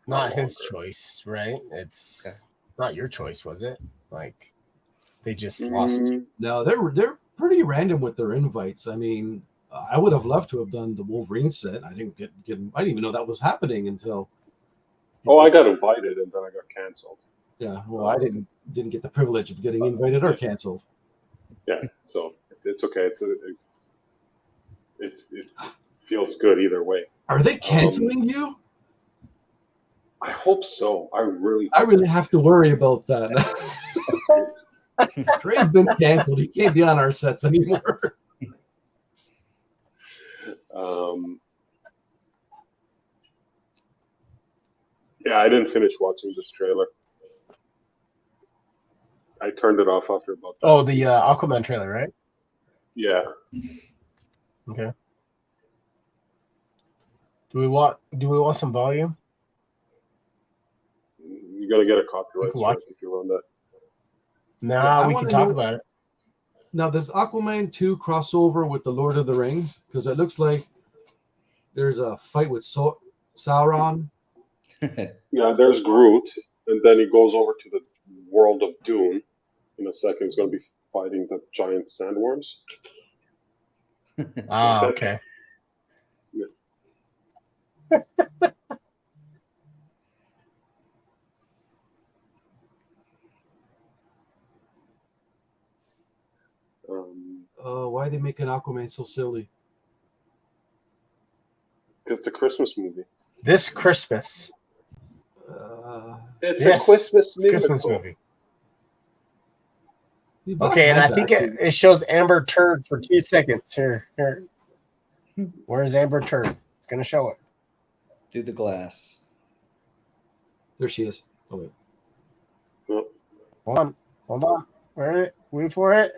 Not his choice, right? It's not your choice, was it? Like they just lost. No, they're pretty random with their invites. I mean, I would have loved to have done the Wolverine set. I didn't get. I didn't even know that was happening until. Oh, I got invited and then I got canceled. Yeah, well, I didn't get the privilege of getting invited or canceled. Yeah, so it's okay. It feels good either way. Are they canceling you? I hope so. I really have to worry about that. Dre's been canceled. He can't be on our sets anymore. Yeah, I didn't finish watching this trailer. I turned it off after about that. Oh, the Aquaman trailer, right? Yeah. Okay. Do we want some volume? You gotta get a copyright strike if you run that. Nah, we can talk about it. Now, does Aquaman 2 crossover with the Lord of the Rings? Because it looks like there's a fight with Sauron. Yeah, there's Groot, and then he goes over to the world of Dune. In a second, he's going to be fighting the giant sandworms. Ah, okay. Yeah. Why are they making Aquaman so silly? Because it's a Christmas movie. This Christmas. It's a Christmas movie. Black Okay, and I Manta think actually- it shows Amber Turd for 2 seconds. Here. Where's Amber Turd? It's going to show it. Through the glass. There she is. Oh, wait. Oh. Hold on. Where is it? Wait for it.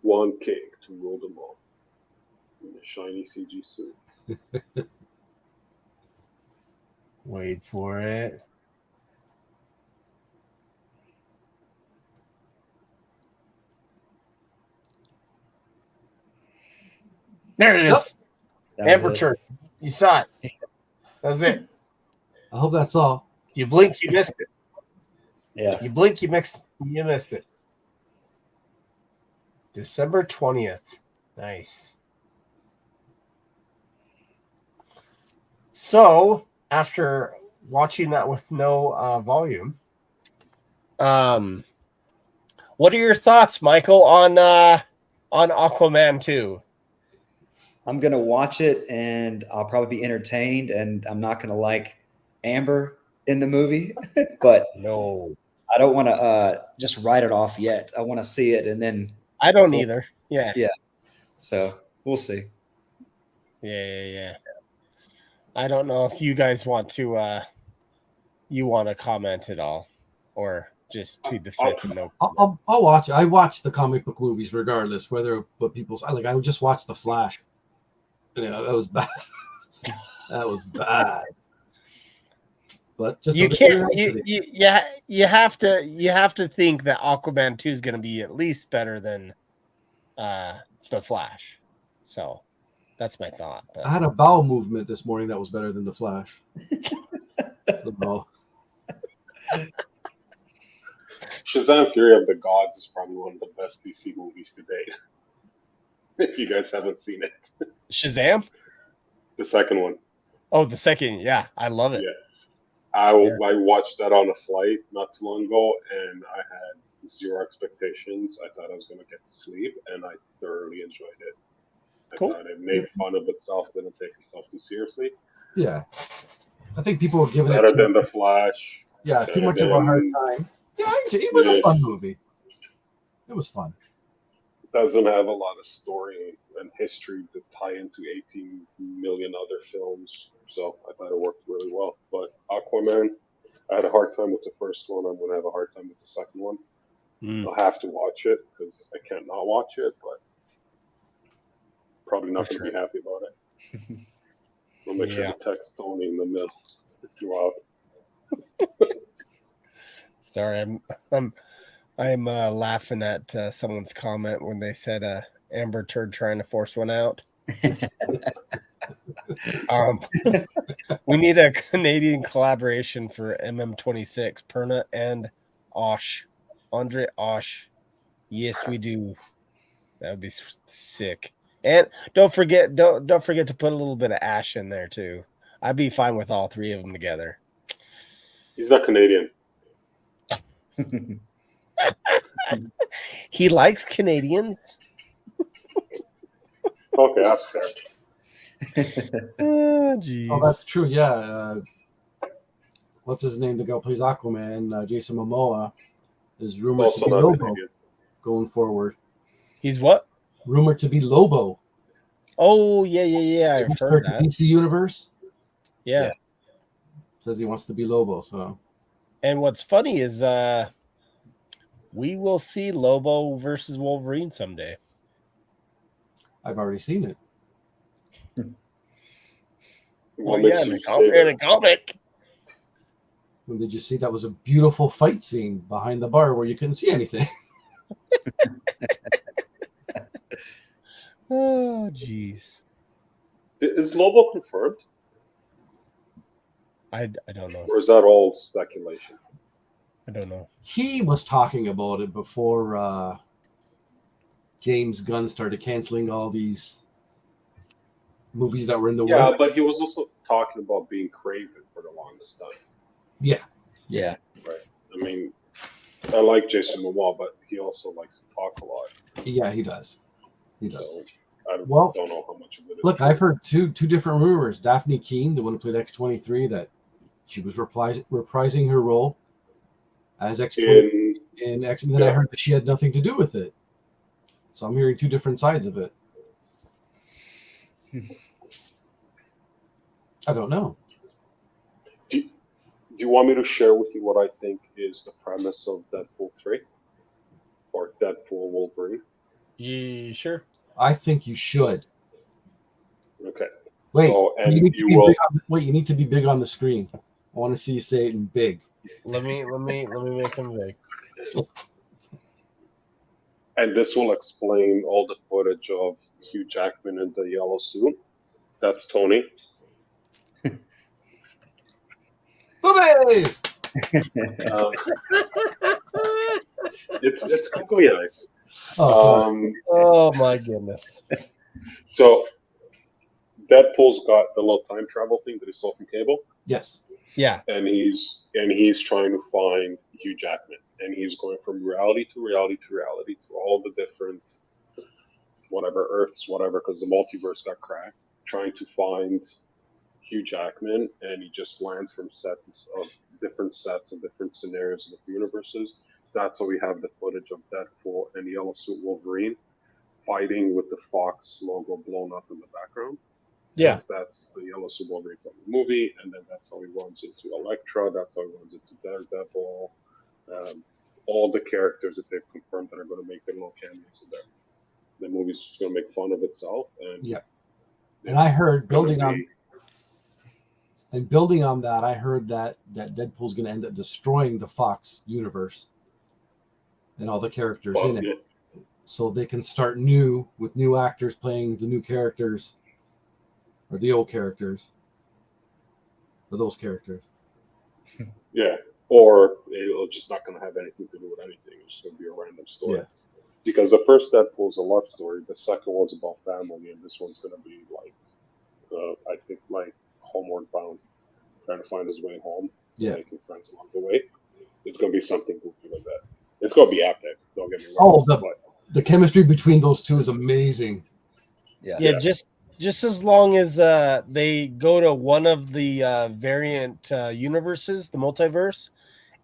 One king to rule them all. In a shiny CG suit. Wait for it. There it is. Amber Turd. You saw it. That's it. I hope that's all. You blink, you missed it. Yeah. You blink, you missed it. December 20th. Nice. So, after watching that with no volume, what are your thoughts, Michael, on Aquaman 2? I'm going to watch it and I'll probably be entertained, and I'm not going to like Amber in the movie, but No. I don't want to just write it off yet. I want to see it, and then I don't either. Yeah. So we'll see. Yeah. I don't know if you guys want to comment at all, or just plead the fifth and no. I'll watch. I watch the comic book movies regardless, whether what people's like. I would just watch The Flash. Yeah, that was bad. That was bad. But just you can't. You have to think that Aquaman 2 is going to be at least better than The Flash. So that's my thought. But. I had a bowel movement this morning that was better than The Flash. So, Shazam! Fury of the Gods is probably one of the best DC movies to date. If you guys haven't seen it, Shazam, the second one. Oh, the second, yeah, I love it. Yeah, I watched that on a flight not too long ago, and I had zero expectations. I thought I was going to get to sleep, and I thoroughly enjoyed it. Cool. thought it made fun of itself, didn't take itself too seriously. Yeah, I think people were giving Better it than The Flash. too much of a hard time. Yeah, it was a fun movie. It was fun. Doesn't have a lot of story and history to tie into 18 million other films, so I thought it worked really well. But Aquaman, I had a hard time with the first one. I'm going to have a hard time with the second one. I'll have to watch it because I can't not watch it, but probably not going to be happy about it. I'll make sure to text Tony in the middle throughout. Sorry, I'm laughing at someone's comment when they said Amber Turd trying to force one out. We need a Canadian collaboration for MM26, Perna and Osh. Andre Osh. Yes, we do. That would be sick. And don't forget to put a little bit of Ash in there too. I'd be fine with all three of them together. He's not Canadian. He likes Canadians. Okay, that's fair. Oh, that's true. Yeah. What's his name? The guy who plays Aquaman, Jason Momoa, is rumored Also to be not Lobo Canadian. going forward. He's what? Rumored to be Lobo. Oh, yeah. I've heard that. DC Universe. Yeah. Says he wants to be Lobo. So. And what's funny is we will see Lobo versus Wolverine someday. I've already seen it. Well, yeah, in a comic. When did you see that was a beautiful fight scene behind the bar where you couldn't see anything? Oh, jeez. Is Lobo confirmed? I don't know. Or is that all speculation? I don't know. He was talking about it before James Gunn started canceling all these movies that were in the works. Yeah, but he was also talking about being Craven for the longest time. Yeah. Right. I mean, I like Jason Momoa, but he also likes to talk a lot. Yeah, he does. So I don't know how much of it is. Look, I've heard two different rumors. Daphne Keane, the one who played X-23, that she was reprising her role as X-23 in X-Men. Then I heard that she had nothing to do with it. So I'm hearing two different sides of it. I don't know. Do you want me to share with you what I think is the premise of Deadpool 3? Or Deadpool Wolverine? Yeah, sure. I think you should. Okay. Wait, so, you need to be big on the screen. I want to see you say it in big. Let me make him big. And this will explain all the footage of Hugh Jackman in the yellow suit. That's Tony. Boobies! It's googly eyes. Oh my goodness. So Deadpool's got the little time travel thing that he saw from Cable. Yes. Yeah. And he's trying to find Hugh Jackman. And he's going from reality to reality to reality to all the different Earths, because the multiverse got cracked, trying to find Hugh Jackman, and he just lands from sets of different scenarios of the universes. That's how we have the footage of Deadpool and Yellow Suit Wolverine fighting with the Fox logo blown up in the background. Yeah. That's the Yellow Suit Wolverine from the movie, and then that's how he runs into Elektra, that's how he runs into Daredevil, all the characters that they've confirmed that are going to make their little cameos in there. The movie's just going to make fun of itself. And I heard building on that, I heard that Deadpool's going to end up destroying the Fox universe and all the characters in it. So they can start new with new actors playing the new characters or the old characters or those characters. Yeah. Or it's just not going to have anything to do with anything. It's just going to be a random story. Yeah. Because the first Deadpool is a love story. The second one's about family. And this one's going to be I think homeward bound, trying to find his way home, making friends along the way. It's going to be something goofy like that. It's going to be epic. Don't get me wrong. The chemistry between those two is amazing. Yeah, just as long as they go to one of the variant universes, the multiverse,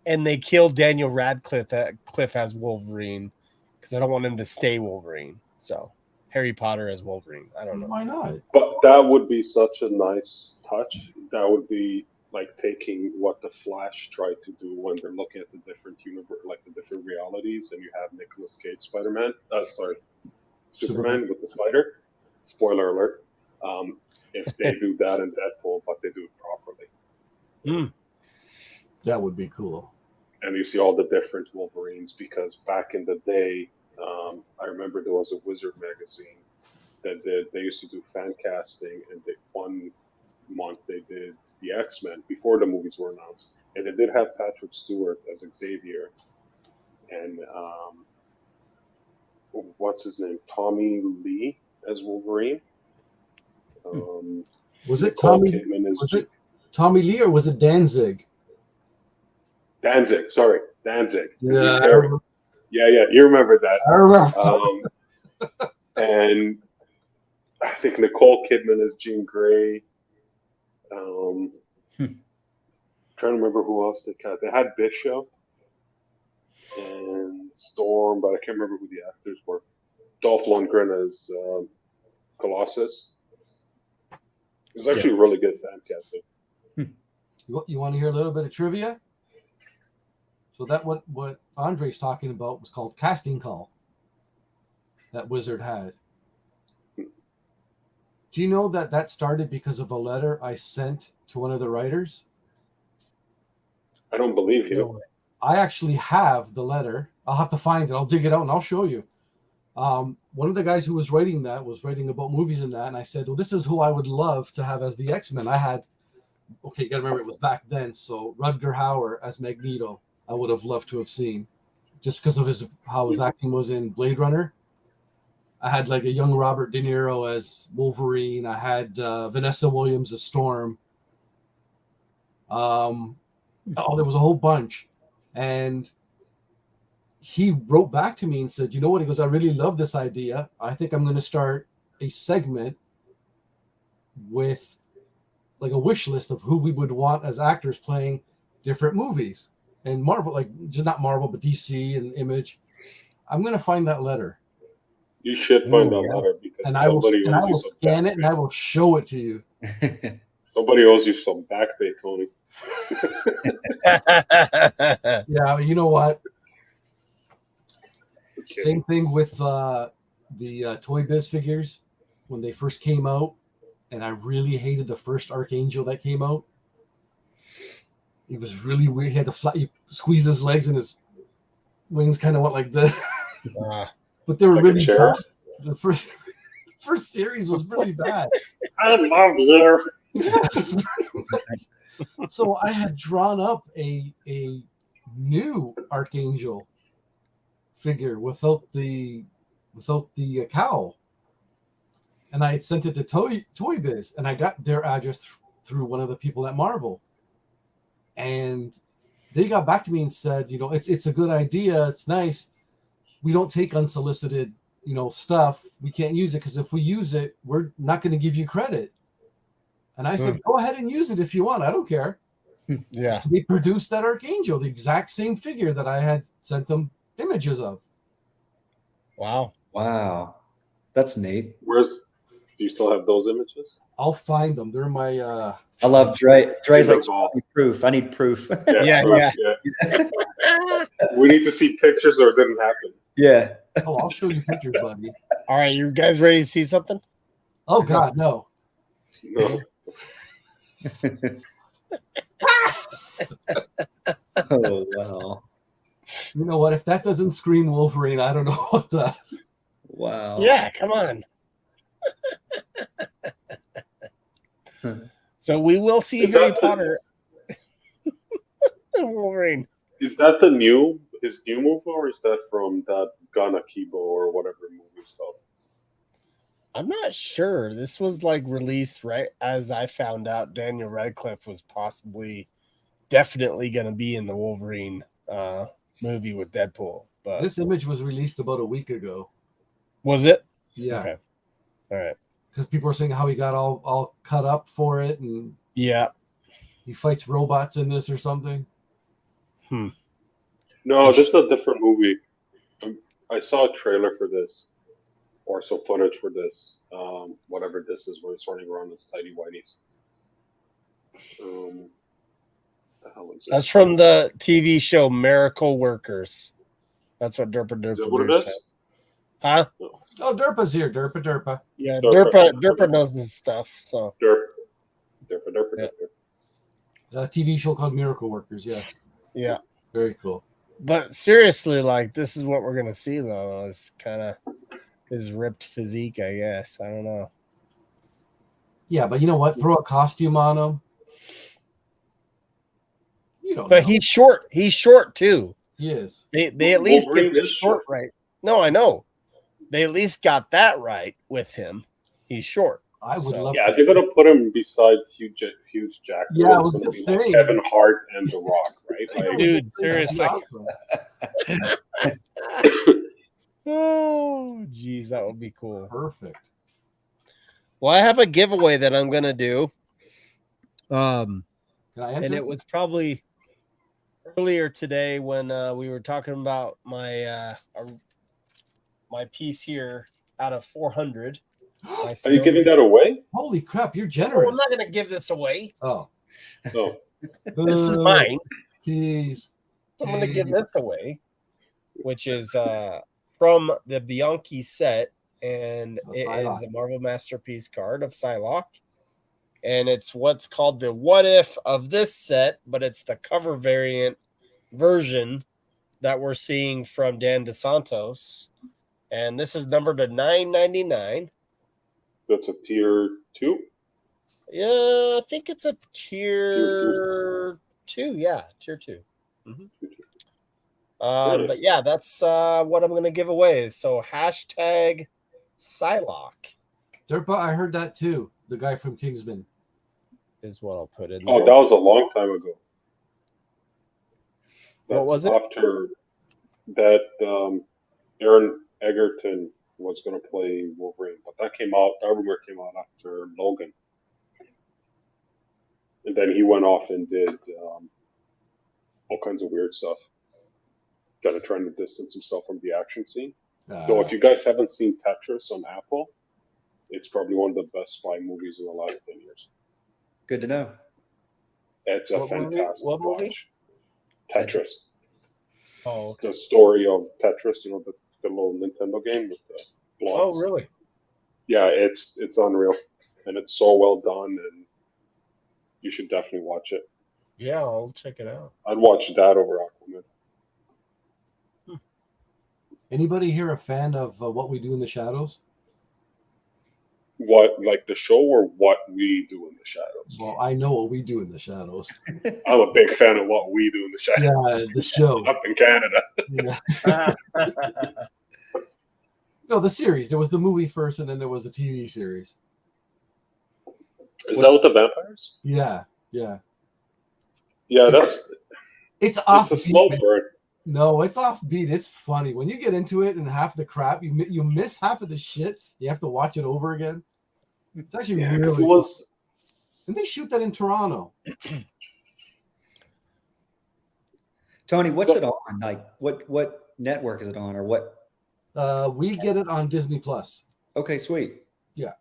and they kill Daniel Radcliffe as Wolverine, because I don't want him to stay Wolverine. So Harry Potter as Wolverine. I don't know. Why not? But that would be such a nice touch. That would be like taking what the Flash tried to do when they're looking at the different universe, like the different realities, and you have Nicolas Cage Spider-Man. Superman with the spider. Spoiler alert. If they do that in Deadpool, but they do it properly. That would be cool. And you see all the different Wolverines, because back in the day, I remember there was a Wizard magazine that they used to do fan casting, and one month they did the X-Men before the movies were announced, and they did have Patrick Stewart as Xavier, and what's his name, Tommy Lee as Wolverine. Was it Tommy Lee or was it Danzig? Danzig. Yeah, Yeah, you remember that. I remember. And I think Nicole Kidman is Jean Grey. Trying to remember who else they cut. They had Bishop and Storm, but I can't remember who the actors were. Dolph Lundgren as Colossus. It was actually really good fan casting. You want to hear a little bit of trivia? So that what Andre's talking about was called casting call. That Wizard had. Do you know that started because of a letter I sent to one of the writers? I don't believe you. I actually have the letter. I'll have to find it. I'll dig it out and I'll show you. One of the guys who was writing that was writing about movies and that, and I said, well, this is who I would love to have as the X-Men. I had, you gotta remember it was back then, so Rutger Hauer as Magneto, I would have loved to have seen, just because of how his acting was in Blade Runner. I had like a young Robert De Niro as Wolverine. I had Vanessa Williams as Storm. There was a whole bunch. And he wrote back to me and said, you know what? He goes, I really love this idea. I think I'm going to start a segment with like a wish list of who we would want as actors playing different movies. And Marvel, like just not Marvel, but DC and Image. I'm going to find that letter. You should find that letter, because I will scan it and I will show it to you. Somebody owes you some back pay, Tony. Yeah, you know what? Okay. Same thing with the Toy Biz figures when they first came out, and I really hated the first Archangel that came out. It was really weird. He had to you squeezed his legs and his wings kind of went like this. But they were really bad. The first series was really bad. I love you. Yeah, so I had drawn up a new Archangel figure without the cowl, and I had sent it to Toy Biz, and I got their address through one of the people at Marvel, and they got back to me and said, you know, it's a good idea, it's nice. We don't take unsolicited, stuff. We can't use it because if we use it, we're not going to give you credit. And I said, go ahead and use it if you want. I don't care. Yeah. They produced that Archangel, the exact same figure that I had sent them images of. Wow. That's neat. Do you still have those images? I'll find them. They're in my I love Dre. Dre's like, proof. I need proof. Yeah. We need to see pictures or it didn't happen. Yeah. Oh, I'll show you pictures, buddy. All right, you guys ready to see something? Oh God, no. No. Oh wow. You know what? If that doesn't scream Wolverine, I don't know what does. Wow. Yeah, come on. So we will see Harry Potter and Wolverine. Is that his new movie, or is that from that Ghana Kibo or whatever movie it's called? I'm not sure. This was like released right as I found out Daniel Radcliffe was definitely going to be in the Wolverine movie with Deadpool. But this image was released about a week ago. Was it? Yeah. Okay. All right. because people are saying how he got all cut up for it, and Yeah. he fights robots in this or something. No, this is a different movie. I saw a trailer for this, or some footage for this. Whatever this is, where he's running around as tidy whities. The hell is it? That's from the TV show Miracle Workers. That's what Derpa Is that Derpa what it Beer is? said. Huh? Oh, Derpa's here. Derpa. Yeah, Derpa. Derpa knows his stuff. So Derp. Derp. Yeah. A TV show called Miracle Workers. Yeah. yeah. Very cool. But seriously, like this is what we're gonna see though. Is kind of his ripped physique, I guess. I don't know. Yeah, but you know what? Throw a costume on him. You don't But know. he's short. He's short too. He is. They at least Wolverine get the is short short. right. No, I know. They at least got that right with him. He's short. I would So- love. Yeah, they're gonna put him beside Hugh Jackman. Yeah, I It's was gonna just be like saying. Kevin Hart and The Rock, right? Like, Dude, seriously. Awesome. Oh, geez, that would be cool. Perfect. Well, I have a giveaway that I'm gonna do. Can I enter? And it was probably earlier today when we were talking about my my piece here out of 400. are you giving that away? Holy crap! You're Oh, generous. I'm not gonna give this away. Oh, No. This is mine. Tease. I'm gonna give this away, which is from the Bianchi set, and Oh, it is Psylocke. a Marvel Masterpiece card of Psylocke. And it's what's called the what if of this set, but it's the cover variant version that we're seeing from Dan DeSantos. And this is numbered to $9.99. That's a tier 2. Yeah, I think it's a tier 2. Yeah, tier 2. But yeah, that's what I'm going to give away. So hashtag Psylocke Derpa, I heard that too. The guy from Kingsman. is what I'll put in Oh, there. that was a long time ago. What was it? After that, Aaron Egerton was going to play Wolverine, but that rumor came out after Logan. And then he went off and did all kinds of weird stuff. Kind of trying to distance himself from the action scene. Though if you guys haven't seen Tetris on Apple, it's probably one of the best spy movies in the last 10 years. Good to know. It's a What movie? fantastic What movie? watch. Tetris. Oh, The story of Tetris, the little Nintendo game with the blocks. oh, really? Yeah, it's unreal, and it's so well done, and you should definitely watch it. Yeah, I'll check it out. I'd watch that over Aquaman. Anybody here a fan of What We Do in the Shadows? What, like the show, or what we do in the shadows? Well, I know What We Do in the Shadows. I'm a big fan of what we do in the shadows. Yeah, the show. Up in Canada. Yeah. No, the series. There was the movie first, and then there was the TV series. Is that with the vampires? Yeah. Yeah, It's it's off. a slow burn. No, it's offbeat. It's funny when you get into it, and half the crap you miss half of the shit. You have to watch it over again. It's actually Yeah, 'cause really. it was. Didn't they shoot that in Toronto? Tony, what's it on? Like, what network is it on, or what? We get it on Disney Plus. Okay, sweet. Yeah.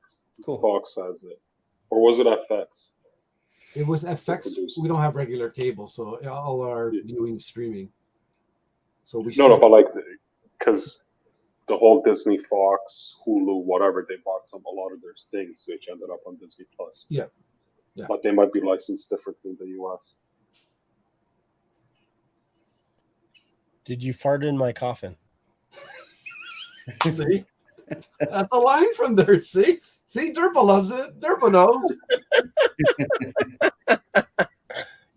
Cool. Fox has it, or was it FX? It was FX. Produced. We don't have regular cable, so all our viewing streaming. So we No, but like, because the whole Disney, Fox, Hulu, whatever, they bought a lot of their things, which ended up on Disney Plus. Yeah. Yeah. But they might be licensed differently in the US. Did you fart in my coffin? See, that's a line from there. See, Derpa loves it. Derpa knows.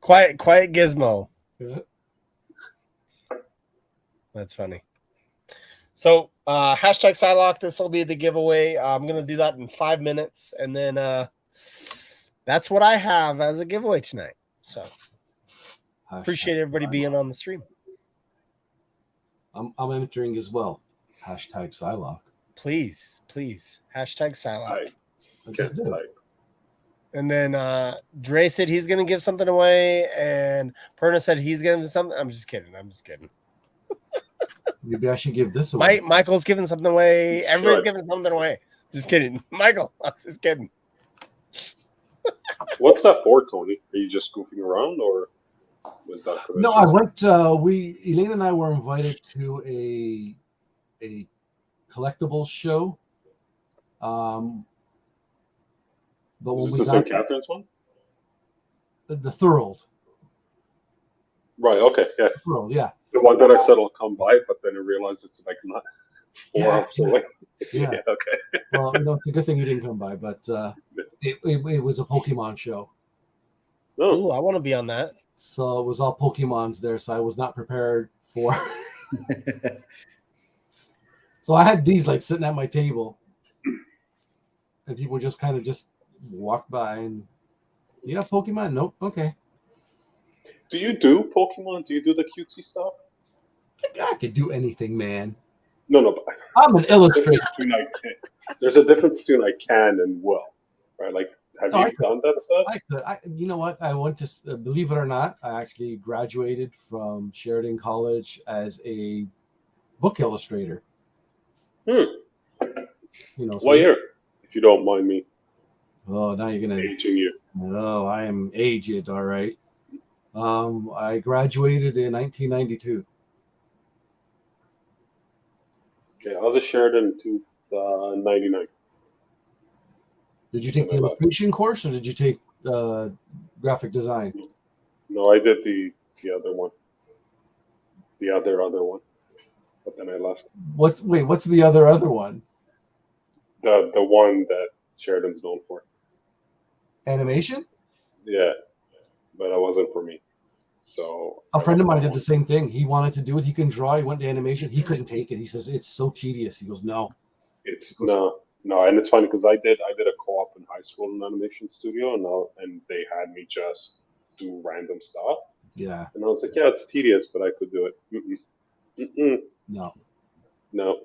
Quiet gizmo. Yeah. That's funny. So hashtag Psylocke, this will be the giveaway. I'm gonna do that in 5 minutes, and then that's what I have as a giveaway tonight. So appreciate everybody being on the stream. I'm entering as well. Hashtag Psylocke. Please. Hashtag Psylocke. just Can't do. type. And then Dre said he's gonna give something away, and Perna said he's gonna give something. I'm just kidding. Maybe I should give this away. Michael's giving something away. Everybody's Sure. giving something away. Just kidding, Michael. I'm just kidding. What's that for, Tony? Are you just goofing around, or was that for No, I went. Elaine and I were invited to a collectibles show. But when Is we this the got St. Catherine's one? the Thorold, Right. Okay. Yeah. Thorold, yeah, The one that I said I'll come by, but then I realized it's like not 4 Yeah, hours away. yeah. Yeah. Okay. Well, it's a good thing you didn't come by, but it was a Pokemon show, No. Ooh, I want to be on that. so it was all Pokemons there. So I was not prepared for. So I had these like sitting at my table, and people just kind of just walked by and, you got Pokemon? Nope. Okay, Do you do Pokemon? Do you do the cutesy stuff? I could do anything, man. No. But I'm an illustrator. there's a difference between I can and will, right? Like, have No, I you done that stuff? I could. You know what? I went to, believe it or not, I actually graduated from Sheridan College as a book illustrator. So What year? If you don't mind me Oh, now you're gonna. aging you. Oh, I am aged. All right. I graduated in 1992. Okay, I was a Sheridan in 99. Did you take the illustration course or did you take graphic design? No, I did the other one. The other one. But then I left. What's the other one? The one that Sheridan's known for. Animation? Yeah. But it wasn't for me. So A friend of mine did the same thing. He wanted to do it. He can draw. He went to animation. He couldn't take it. He says it's so tedious. He goes, no. It's no, and it's funny because I did a co-op in high school in an animation studio, and they had me just do random stuff, Yeah. and I was like, yeah, it's tedious, but I could do it. No. No.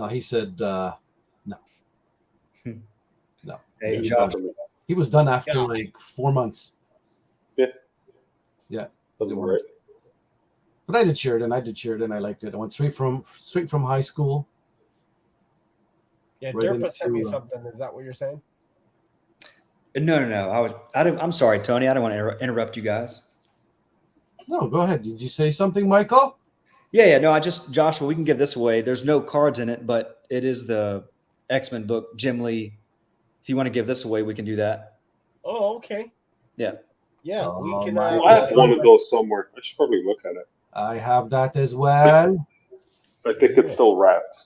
He said no. No. Hey, It's Josh. not for me. He was done after like 4 months. Yeah. Doesn't work. But I did Sheridan. I liked it. I went straight from high school. Yeah, Right Derpa sent me into, something. Is that what you're saying? No. I'm sorry, Tony. I don't want to interrupt you guys. No, go ahead. Did you say something, Michael? Yeah. No, Joshua, we can give this away. There's no cards in it, but it is the X-Men book, Jim Lee. If you want to give this away, we can do that. Oh, okay. Yeah. Yeah, So, we can. my- I have one of those somewhere. I should probably look at it. I have that as well. I think it's still wrapped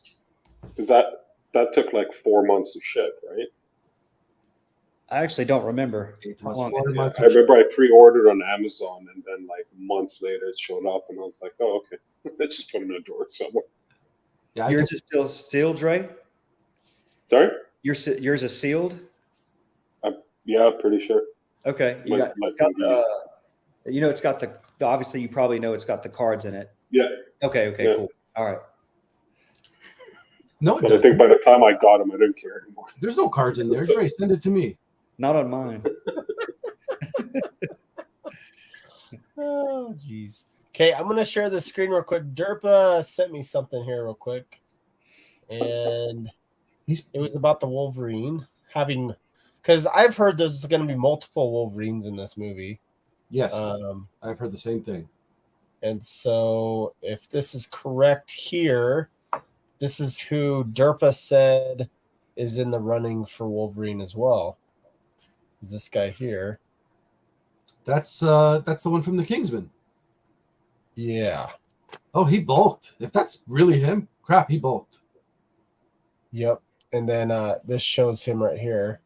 because that took like 4 months to ship, right? I actually don't remember. It How was long 4 it- months. I remember I pre-ordered on Amazon, and then like months later it showed up, and I was like, oh, okay. Let's just put it in a drawer somewhere. Yeah, Yours is still sealed, Dre? Sorry? Yours is sealed? Yeah, pretty sure. Okay. Like It's got the obviously you probably know it's got the cards in it. Yeah, Okay, Yeah. cool. All right. no, it but I doesn't. think by the time I got them, I didn't care anymore. There's no cards in there. Dre, send it to me. Not on mine. Oh, jeez. Okay, I'm gonna share the screen real quick. Derpa sent me something here real quick, and it was about the Wolverine having, because I've heard there's going to be multiple Wolverines in this movie. Yes, I've heard the same thing. And so, if this is correct here, this is who Derpa said is in the running for Wolverine as well. Is this guy here? That's the one from the Kingsman. Yeah. Oh, he bulked. If that's really him, crap, he bulked. Yep. And then this shows him right here.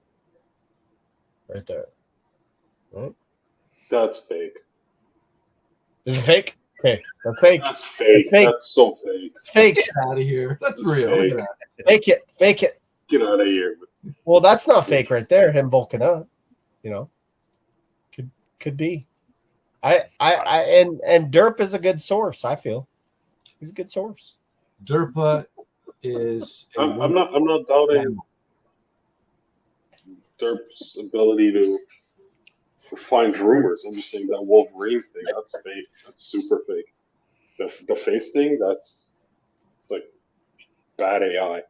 Right there. Right? That's fake. Is it fake? Okay, that's fake. That's fake. It's fake. That's so fake. It's fake. Get out of here. That's It's real. fake. Look at that. Fake it. Fake it. Get out of here. Well, that's not fake right there. Him bulking up. Could be. And Derp is a good source. I feel he's a good source. Derpa is. I'm not doubting. Derp's ability to find rumors. I'm just saying that Wolverine thing, that's fake. That's super fake. The face thing, that's it's like bad AI.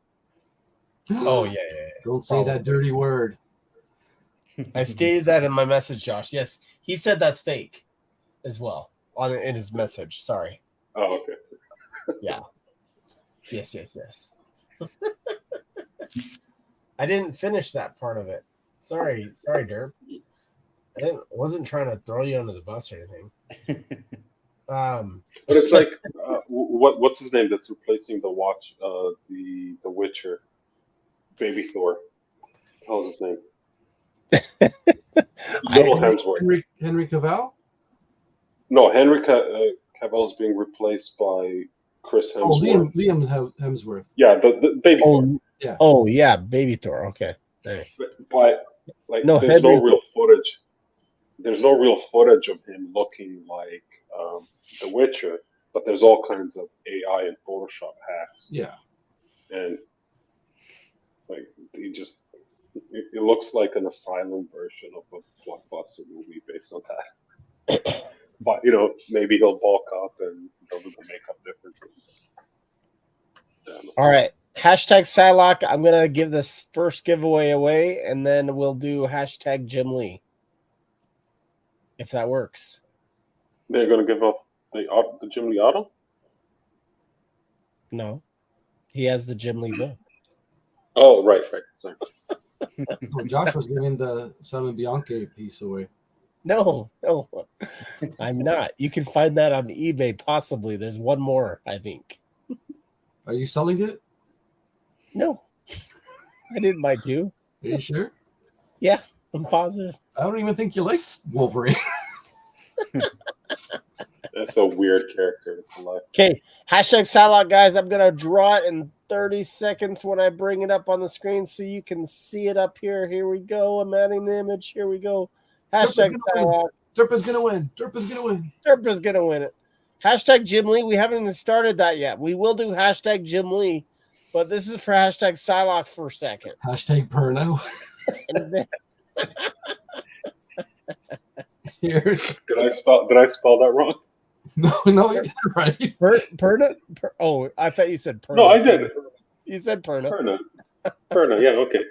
Oh yeah. Don't say that dirty word. I stated that in my message, Josh. Yes, he said that's fake as well in his message. Sorry. Oh, okay. Yeah. Yes. I didn't finish that part of it. Sorry, Derp. Wasn't trying to throw you under the bus or anything. But it's like, what's his name that's replacing the Watch, the Witcher, Baby Thor? What the hell is his name? Little Hemsworth. Henry Cavill? No, Henry Cavill is being replaced by Chris Hemsworth. Oh, Liam Hemsworth. Yeah, the Baby Thor. Yeah. Oh yeah, Baby Thor. Okay, nice. But like, No, there's no Henry- real footage. There's no real footage of him looking like The Witcher, but there's all kinds of AI and Photoshop hacks. Yeah. And like it looks like an asylum version of a blockbuster movie based on that. But maybe he'll bulk up and they'll do the makeup differently. All right. Hashtag Psylocke. I'm gonna give this first giveaway away, and then we'll do hashtag Jim Lee. If that works. They're gonna give off the Jim Lee auto? No. He has the Jim Lee book. Oh, right. Sorry. Well, Josh was giving the Simon Bianchi piece away. No. I'm not. You can find that on eBay, possibly. There's one more, I think. Are you selling it? No. I didn't mind you. Are you sure? Yeah, I'm positive. I don't even think you like Wolverine. That's a weird character to collect. Okay, hashtag Psylocke, guys. I'm gonna draw it in 30 seconds when I bring it up on the screen so you can see it up here. Here we go. I'm adding the image. Here we go. Hashtag Psylocke. Derp is gonna win. Derp is gonna win. Derp is gonna win it. Hashtag Jim Lee. We haven't even started that yet. We will do hashtag Jim Lee, but this is for hashtag Psylocke for a second. Hashtag Perna. And then, Here. Did I spell that wrong? No, you did it right. Perna? Oh, I thought you said Perna. No, I did. You said Perna. Perna, yeah, okay.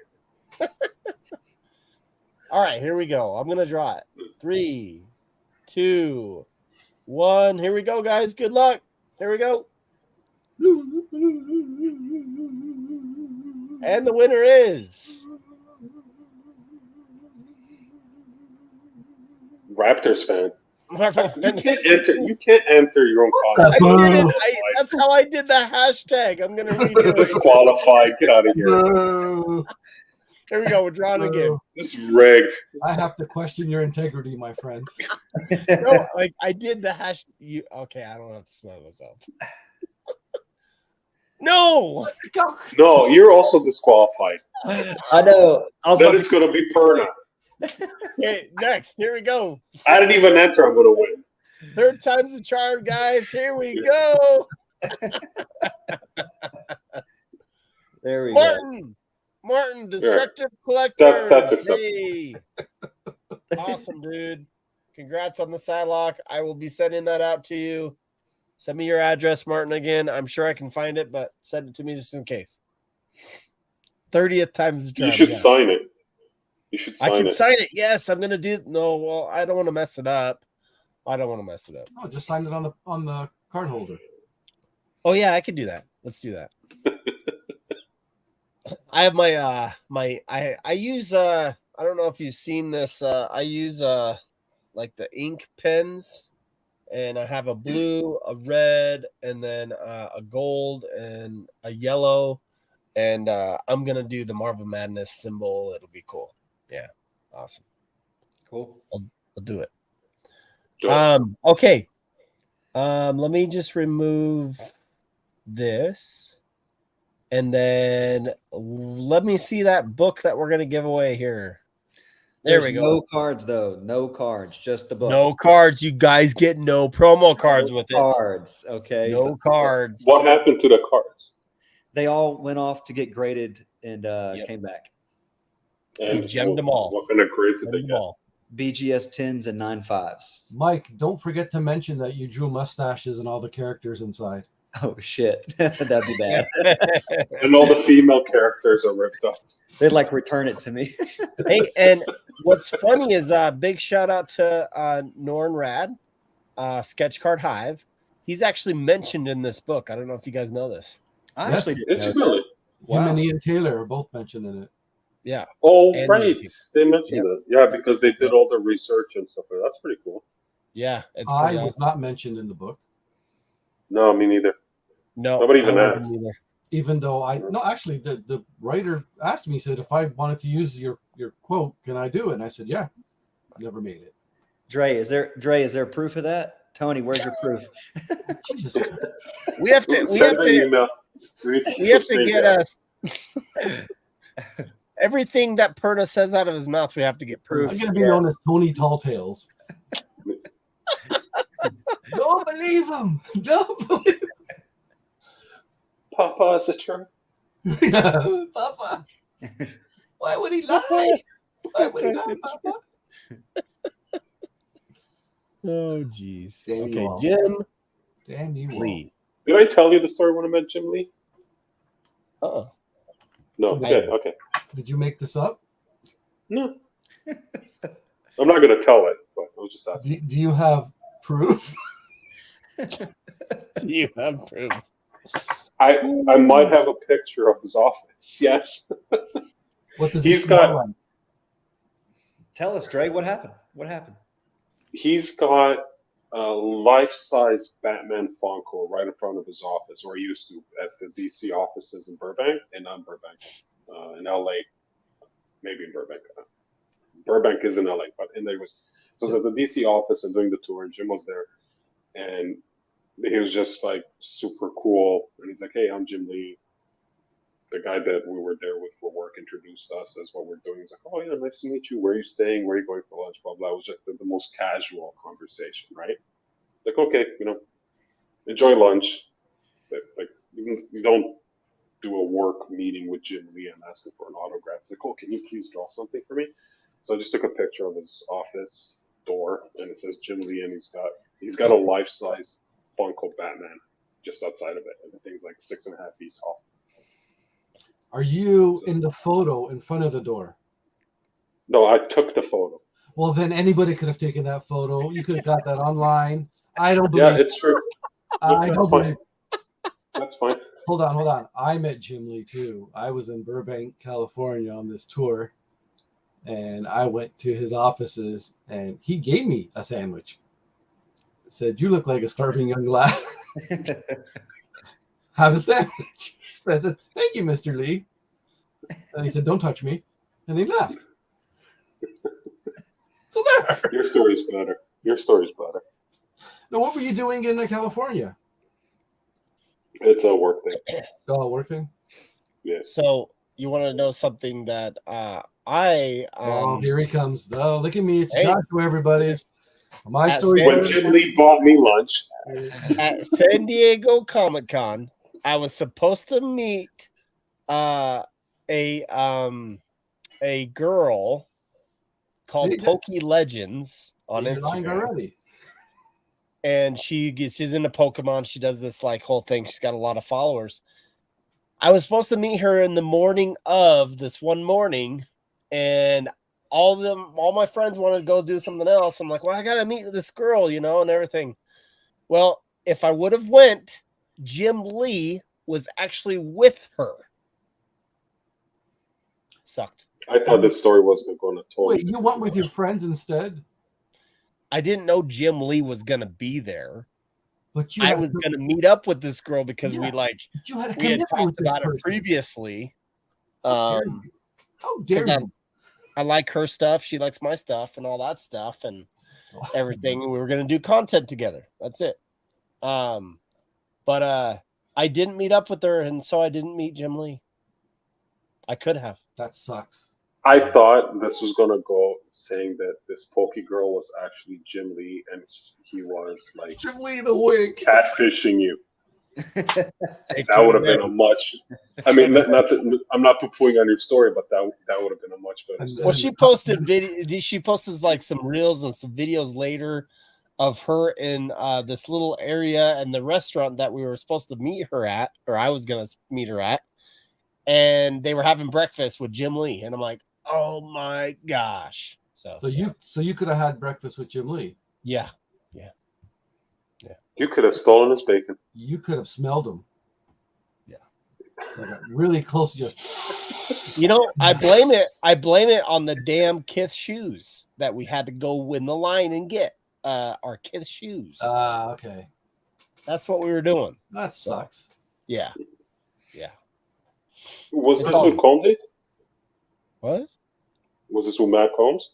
All right, here we go. I'm gonna draw it. 3, 2, 1. Here we go, guys. Good luck. Here we go. And the winner is Raptors fan. Marvel. You can't enter your own I comment. did it. That's how I did the hashtag. I'm gonna redo it. Disqualified. Get out of here. No. Here we go. We're drawing again. This is rigged. I have to question your integrity, my friend. No, like I did the hash. Okay? I don't have to smell myself. No. No, you're also disqualified. I know. I was Then about it's going to be Perna. Okay, next. Here we go. I didn't even enter. I'm going to win. Third time's the charm, guys. Here we go. There we go. Martin, Destructive Collector. That's acceptable. Hey. Awesome, dude. Congrats on the Psylocke. I will be sending that out to you. Send me your address, Martin, again. I'm sure I can find it, but send it to me just in case. 30th time's the charm. You should sign it. I can sign it. Yes, I'm gonna do. No, well, I don't want to mess it up. No, just sign it on the card holder. Oh yeah, I can do that. Let's do that. I have my I use I don't know if you've seen this. I use like the ink pens, and I have a blue, a red, and then a gold and a yellow, and I'm gonna do the Marvel Madness symbol. It'll be cool. Yeah, awesome. Cool. I'll do it. Sure. Okay. Let me just remove this, and then let me see that book that we're gonna give away here. There we go. No cards though. No cards. Just the book. No cards. You guys get no promo cards with it. Cards. Okay. No cards. What happened to the cards? They all went off to get graded and came back. And He gemmed them all. What kind of grades did they Gemmed them get? all. BGS 10s and 9.5s. Mike, don't forget to mention that you drew mustaches and all the characters inside. Oh shit, that'd be bad. And all the female characters are ripped up. They'd like return it to me. Hey, and what's funny is big shout out to Norn Rad, Sketch Card Hive. He's actually mentioned in this book. I don't know if you guys know this. I Yes, actually didn't It's know really. Him Wow. and Ian Taylor are both mentioned in it. Yeah. Oh, And right. YouTube. They mentioned it. Yeah, because they did all the research and stuff. That's pretty cool. Yeah. It's I pretty was awesome. not mentioned in the book, No, me neither. No, Nobody even I wasn't asked. either. even though actually the writer asked me, said, if I wanted to use your quote, can I do it? And I said, yeah. Never made it. Dre, is there proof of that? Tony, where's your proof? Jesus Christ. We have to. We Send have an to. email. We have to get us everything that Perna says out of his mouth. We have to get proof. I'm going to be known as Tony Talltails. Don't believe him. Don't believe Papa is a true. him. Papa. Why would he lie? Why would he lie, Papa? Oh, jeez. Damn Okay, you all. Jim Damn you all. Lee. Did I tell you the story when I met Jim Lee? Oh, No. I- Okay. Did you make this up? No. I'm not going to tell it, but I was just asking. Do you have proof? you have proof. I might have a picture of his office. Yes. What does He's he smell got- like? Tell us, Dre, what happened? What happened? He's got a life-size Batman Funko right in front of his office, or he used to at the DC offices in Burbank, and not Burbank, in LA, maybe in Burbank. Burbank is in LA, but and there was so it was at the DC office and doing the tour. Jim was there, and he was just like super cool. And he's like, "Hey, I'm Jim Lee." The guy that we were there with for work introduced us as what we're doing. He's like, "Oh yeah, nice to meet you. Where are you staying? Where are you going for lunch?" Blah blah. It was just the most casual conversation, right? Like, okay, enjoy lunch. Like, you don't do a work meeting with Jim Lee and ask him for an autograph. It's like, oh, can you please draw something for me? So I just took a picture of his office door, and it says Jim Lee, and he's got a life-size Funko Batman just outside of it, and the thing's like 6.5 feet tall. Are you in the photo in front of the door? No, I took the photo. Well, then anybody could have taken that photo. You could have got that online. I don't Yeah, believe. it's true. I that's don't fine. believe. That's fine. Hold on. I met Jim Lee too. I was in Burbank, California on this tour, and I went to his offices, and he gave me a sandwich. Said, "You look like a starving young lad. Have a sandwich." I said, "Thank you, Mr. Lee." And he said, "Don't touch me," and he left. So there. Your story's better. Your story's better. Now, what were you doing in California? It's a work thing. Oh, working. So you want to know something that I Oh, here he comes. Oh, look at me. It's Hey. Joshua, everybody. My At story. When Jim Lee bought me lunch, at San Diego Comic-Con, I was supposed to meet a girl called See, Pokey Legends on You're lying Instagram. already. And she's into Pokemon. She does this like whole thing. She's got a lot of followers. I was supposed to meet her in the morning of this one morning, and all my friends wanted to go do something else. I'm like, well, I gotta meet this girl, and everything. Well, if I would have went, Jim Lee was actually with her. Sucked. I thought this story wasn't going to totally. Wait, you went with your friends instead? I didn't know Jim Lee was gonna be there. But you I had was to- gonna meet up with this girl because Yeah. we but you had a had commitment with talked this about it person. previously. How dare you? How dare 'cause you? I like her stuff. She likes my stuff and all that stuff and everything. We were going to do content together. That's it. But I didn't meet up with her, and so I didn't meet Jim Lee. I could have. That sucks. I thought this was going to go saying that this pokey girl was actually Jim Lee and he was like Jim Lee the wig. catfishing you. It That could would have been a much. I mean, not that, I'm not poo-pooing on your story, but that would have been a much better. And set. Well, she posted video. She posted like some reels and some videos later of her in this little area and the restaurant that we were supposed to meet her at, or I was gonna meet her at, and they were having breakfast with Jim Lee, and I'm like, oh my gosh! So you could have had breakfast with Jim Lee. yeah, You could have stolen his bacon. You could have smelled him. Yeah. So I got really close. Just you know, I blame it on the damn Kith shoes that we had to go in the line and get our Kith shoes. okay. That's what we were doing. That sucks. Yeah. Was It's this all- with Combs? What? Was this with Matt Combs?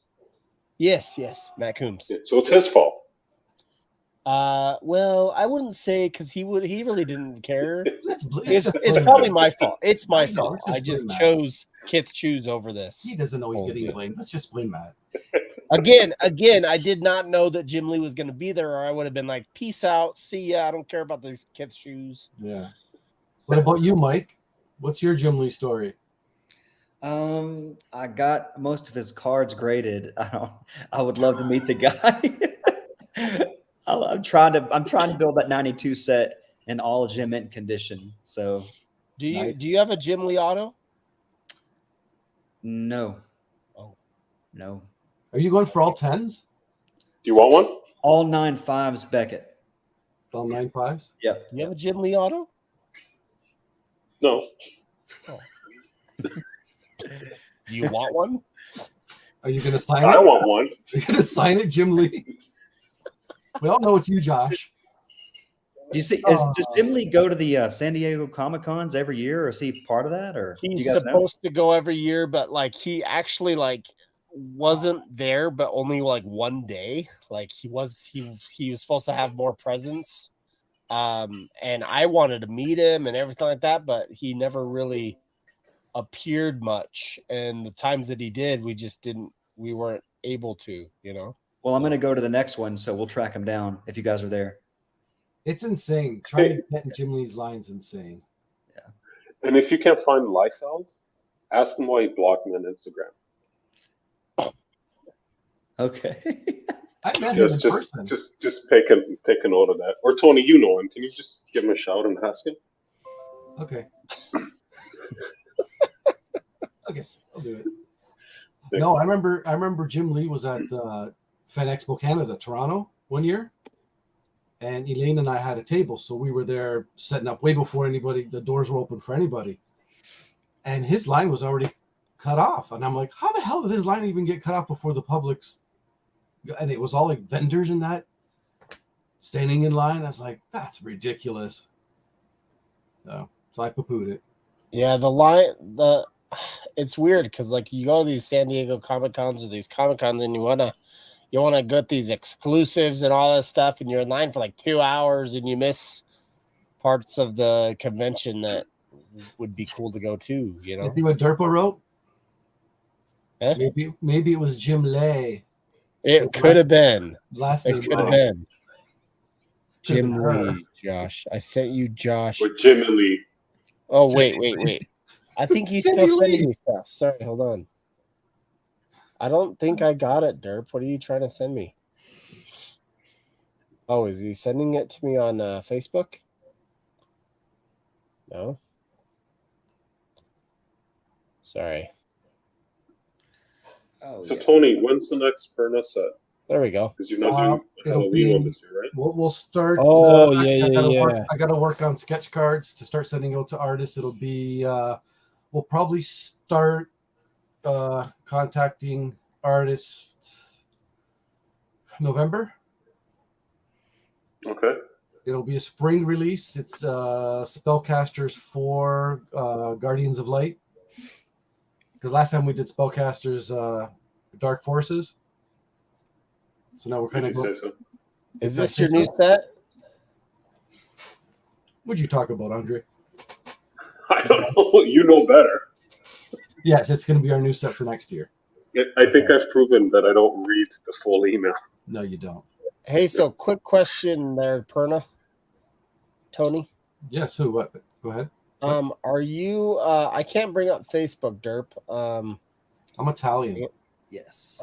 Yes, Matt Coombs. Yeah, so it's his fault. Well, I wouldn't say because he really didn't care. It's It's probably my fault. It's my I know, fault. let's just I just blame Matt. chose Kith shoes over this. He doesn't know he's Oh, getting yeah. blamed. Let's just blame Matt. Again, I did not know that Jim Lee was going to be there, or I would have been like, "Peace out, see ya. I don't care about these Kith shoes." Yeah. What about you, Mike? What's your Jim Lee story? I got most of his cards graded. I would love to meet the guy. I'm trying to build that 92 set in all gem mint condition. So Do you Nice. do you have a Jim Lee auto? no. Oh. No. Are you going for all 10s? Do you want one? All 9.5s Beckett. All 9.5s? Yep. Do you have a Jim Lee auto? No. Do you want one? Are you going to sign I it? want one. Are you going to sign it, Jim Lee? We all know it's you, Josh. Do you see? Does Jim Lee go to the San Diego Comic Cons every year, or is he part of that? Or do He's you guys know? supposed to go every year, but like he actually like wasn't there, but only like one day. Like he was supposed to have more presence. And I wanted to meet him and everything like that, but he never really appeared much. And the times that he did, we weren't able to, you know. Well, I'm going to go to the next one, so we'll track him down if you guys are there. It's insane. Trying to get in Jim Lee's line's insane. And if you can't find Liefeld, ask him why he blocked me on Instagram. Okay. I met him in Just person. just take a note of that. Or Tony, you know him. Can you just give him a shout and ask him? Okay. Okay, I'll do it. Thanks. No, I remember Jim Lee was at Fan Expo Canada, Toronto, one year. And Elaine and I had a table, so we were there setting up way before the doors were open for anybody. And his line was already cut off. And I'm like, how the hell did his line even get cut off before the public's? And it was all like vendors and that standing in line. I was like, that's ridiculous. So I poo-pooed it. Yeah, it's weird because like you go to these San Diego Comic Cons or these Comic Cons and you wanna get these exclusives and all that stuff, and you're in line for like 2 hours and you miss parts of the convention that would be cool to go to, you know. You see what Derpa wrote? Eh? Maybe it was Jim Lay. It could have been. Last It name could have wrong. been. Could've Jim been her. Lee, Josh. I sent you Josh. Or Jimmy Lee. Oh, wait. I think he's still Jimmy sending Lee. me stuff. Sorry, hold on. I don't think I got it, Derp. What are you trying to send me? Oh, is he sending it to me on Facebook? No. Sorry. Oh, So yeah. Tony, when's the next Perna set? There we go. Because you're not doing it'll Halloween one be- this year, right? We'll start. Oh, I yeah. gotta work on sketch cards to start sending out to artists. It'll be. We'll probably start contacting artists November. Okay. It'll be a spring release. It's Spellcasters for Guardians of Light. Because last time we did Spellcasters Dark Forces. So now we're kind Did of. you say so? Is this your new set? What'd you talk about, Andre? I don't know. You know better. Yes, it's going to be our new set for next year. I think I've proven that I don't read the full email. No, you don't. Hey, so quick question there, Perna. Tony. Yes. Who? What? Go ahead. Are you? I can't bring up Facebook, Derp. I'm Italian. Yes.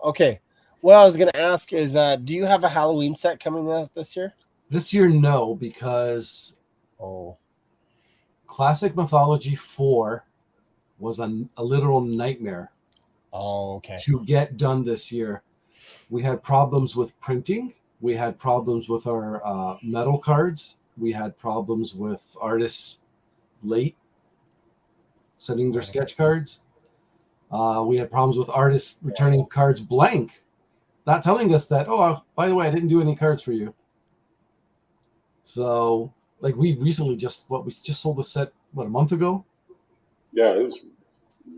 Okay. What I was gonna ask is, do you have a Halloween set coming out this year? This year, no, because Oh, Classic Mythology 4 was a literal nightmare okay. to get done this year. We had problems with printing. We had problems with our metal cards. We had problems with artists late sending their sketch cards. We had problems with artists returning cards blank, not telling us that, oh, by the way, I didn't do any cards for you. So, like, we recently we just sold the set, a month ago? Yeah, it's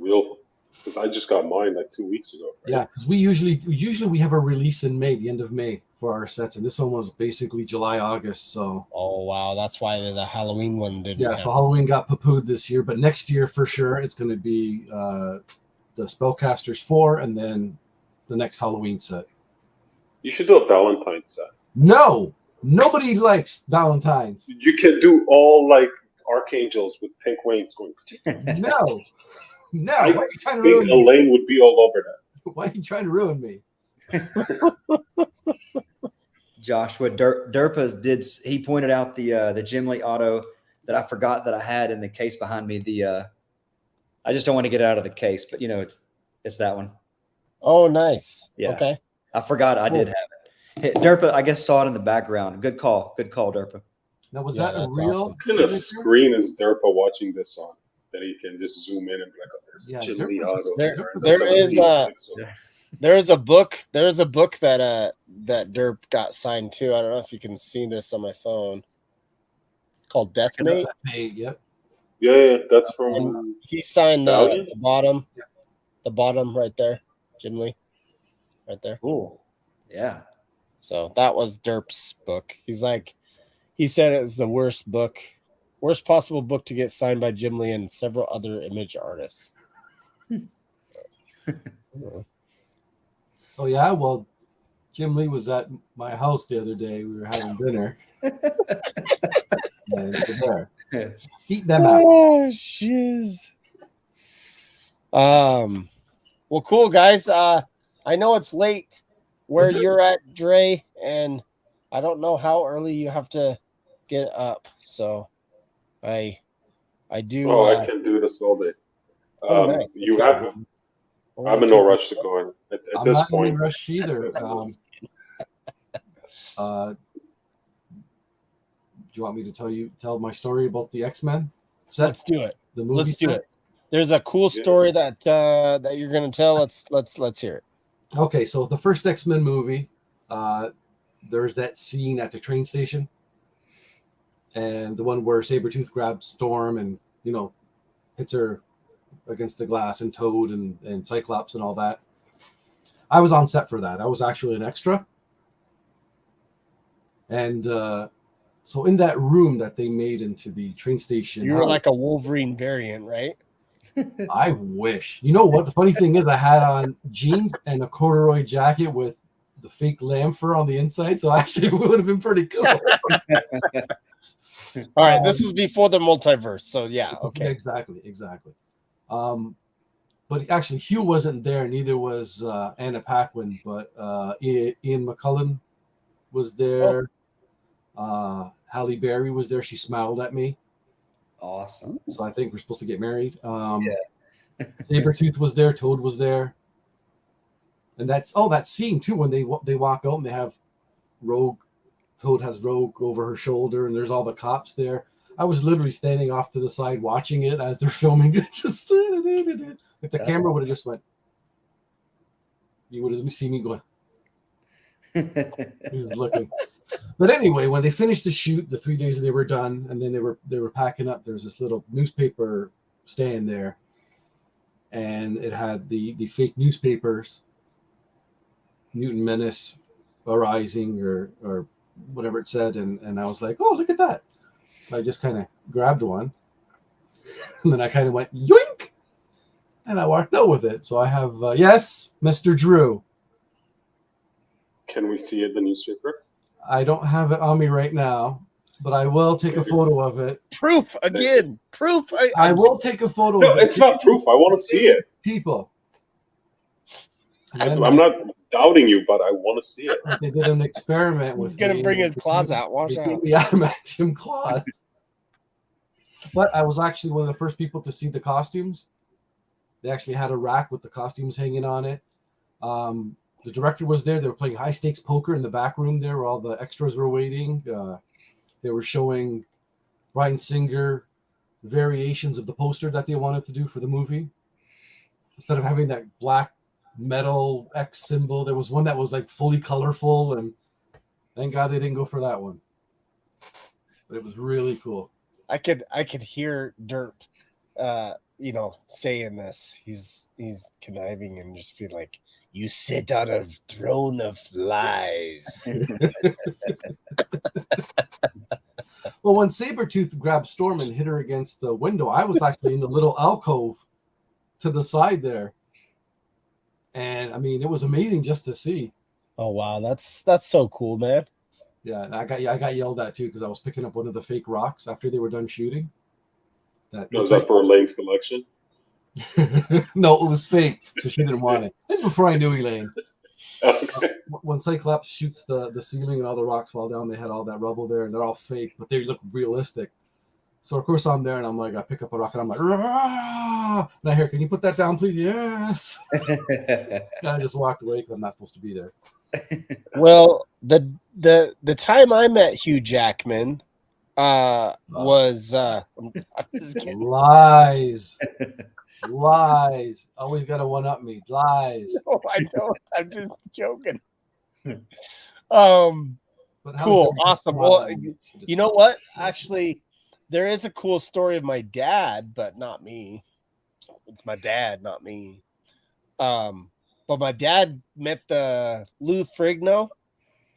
real. Because I just got mine like 2 weeks ago. Right? Yeah, because we usually have a release in May, the end of May for our sets, and this one was basically July, August. So Oh wow, that's why the Halloween one didn't. yeah, so Halloween got poo-pooed this year, but next year for sure it's going to be the Spellcasters 4, and then the next Halloween set. You should do a Valentine's set. No, nobody likes Valentine's. You can do all like archangels with pink wings going. No. I Why are you trying to think ruin me? Elaine would be all over that. Why are you trying to ruin me? Joshua Derpas he pointed out the Jim Lee auto that I forgot that I had in the case behind me. I just don't want to get it out of the case, but it's that one. Oh, nice. Yeah. Okay. I forgot I did have it. Hey, Derpa, I guess saw it in the background. Good call, Derpa. Now, was Yeah, that a that's real? awesome. What kind of screen is Derpa watching this on? That he can just zoom in and be like, oh, there's Yeah, Jim Derpa's Lee a- auto. there is a- So, There's a book that Derp got signed to. I don't know if you can see this on my phone. Called Deathmate. Hey, yep. yeah, that's And from. he signed Valiant? the bottom right there, Jim Lee, right there. Cool. Yeah. So that was Derp's book. He said it was the worst possible book to get signed by Jim Lee and several other image artists. Oh yeah, well, Jim Lee was at my house the other day. We were having dinner. And they're there. Eat them out. Oh shiz. Well, cool guys. I know it's late where you're at, Dre, and I don't know how early you have to get up. So I do. Oh, I can do this all day. Nice. You Okay. have. I'm in no rush to go in. At I'm this not in point, any rush either. Do you want me to tell my story about the X-Men set? Let's do it. The movie Let's do set? it. There's a cool story that you're gonna tell. Let's hear it. Okay, so the first X-Men movie, there's that scene at the train station, and the one where Sabretooth grabs Storm and hits her against the glass, and Toad and Cyclops and all that. I was on set for that. I was actually an extra. And so in that room that they made into the train station, You were like a Wolverine variant, right? I wish. You know what? The funny thing is I had on jeans and a corduroy jacket with the fake lamb fur on the inside. So actually it would have been pretty cool. All right. This is before the multiverse. So yeah. Okay. Exactly. But actually Hugh wasn't there. Neither was Anna Paquin, but Ian McCullen was there. Halle Berry was there. She smiled at me. Awesome. So I think we're supposed to get married. Yeah. Sabretooth was there. Toad was there. And that scene too, when they walk out and they have Rogue. Toad has Rogue over her shoulder, and there's all the cops there. I was literally standing off to the side watching it as they're filming it. Just if the camera would have just went, you would have seen me going. He was looking. But anyway, when they finished the shoot, the 3 days they were done, and then they were packing up. There was this little newspaper stand there, and it had the fake newspapers, Mutant Menace Arising or whatever it said, and I was like, oh, look at that. So I just kind of grabbed one, and then I kind of went yoink, and I walked out with it. So I have yes, Mr. Drew. Can we see it, the newspaper? I don't have it on me right now, but I will take a photo of it. Proof again. Proof. I will take a photo No, of it. it's not proof. I want to see it. People. And I'm not doubting you, but I want to see it. they did an experiment with He's gonna me. bring his claws out. Watch They out. gave me adamantium claws. But I was actually one of the first people to see the costumes. They actually had a rack with the costumes hanging on it. The director was there. They were playing high stakes poker in the back room there where all the extras were waiting. They were showing Bryan Singer variations of the poster that they wanted to do for the movie. Instead of having that black metal X symbol, there was one that was like fully colorful, and thank God they didn't go for that one. But it was really cool. I could hear Dirt saying this. He's conniving and just being like, "You sit on a throne of lies." Well, when Sabretooth grabbed Storm and hit her against the window, I was actually in the little alcove to the side there. And I mean, it was amazing just to see. Oh wow, that's so cool, man. Yeah, and I got yelled at too because I was picking up one of the fake rocks after they were done shooting. Was that for Elaine's collection? No, it was fake, so she didn't want it. This is before I knew Elaine. Okay. When Cyclops shoots the ceiling and all the rocks fall down, they had all that rubble there, and they're all fake, but they look realistic. So of course I'm there, and I'm like, I pick up a rock, and I'm like, "Rah!" And I hear, "Can you put that down, please?" Yes. And I just walked away because I'm not supposed to be there. Well, the time I met Hugh Jackman was I'm just kidding. Lies. Always got to one up me. Lies. No, I don't. I'm just joking. But how Cool, did you awesome. get Well, around? you know what? Actually, there is a cool story of my dad, but not me. It's my dad, not me. But my dad met the Lou Ferrigno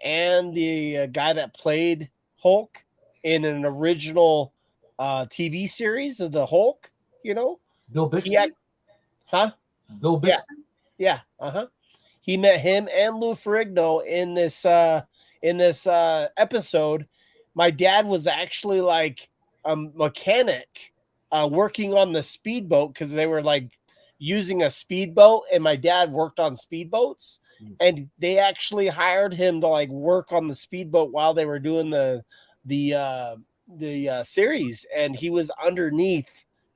and the guy that played Hulk in an original TV series of the Hulk. You know, Bill Bixby? huh? Bill Bixby? Yeah, He met him and Lou Ferrigno in this episode. My dad was actually like a mechanic working on the speedboat because they were like using a speedboat, and my dad worked on speedboats, and they actually hired him to like work on the speedboat while they were doing the series, and he was underneath,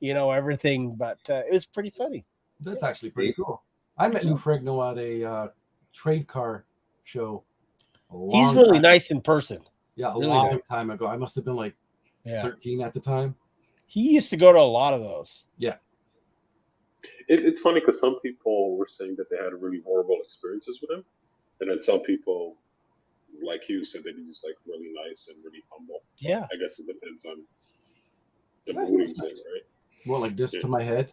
everything. But it was pretty funny. That's actually pretty cool. I met Lou Ferrigno at a trade car show. He's really nice in person. Yeah, a really long nice. time ago. I must have been like 13 at the time. He used to go to a lot of those. Yeah. It's funny because some people were saying that they had really horrible experiences with him, and then some people, like you, said that he's like really nice and really humble. Yeah. I guess it depends on the Yeah, mood he's he's in, nice. right? Well, like this to my head.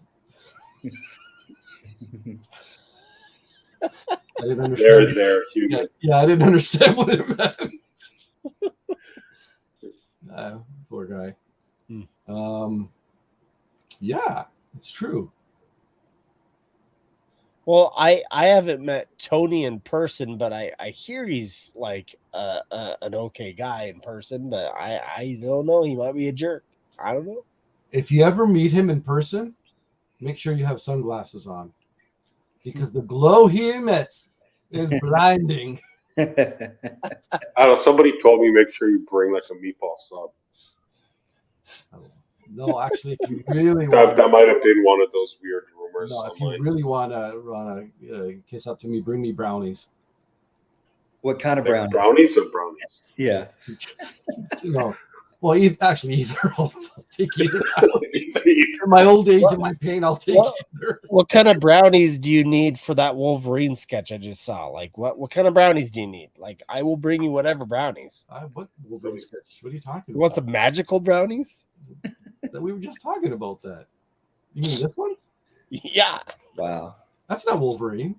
I didn't understand. There, human. Yeah, I didn't understand what it meant. Poor guy. Yeah, it's true. Well, I haven't met Tony in person, but I hear he's like an okay guy in person, but I don't know. He might be a jerk. I don't know. If you ever meet him in person, make sure you have sunglasses on, because the glow he emits is blinding. I don't know. Somebody told me make sure you bring like a meatball sub. No, actually, if you really want, That might have been one of those weird rumors. no, if you online. really want to kiss up to me, bring me brownies. What kind of Like brownies? brownies or brownies? Yeah. Well, either. I'll take either. In my old age and my pain, I'll take either. What kind of brownies do you need for that Wolverine sketch I just saw? Like, what kind of brownies do you need? Like, I will bring you whatever brownies. What Wolverine sketch? What are you talking You about? want some magical brownies? We were just talking about that. You mean this one? Yeah. Wow. That's not Wolverine.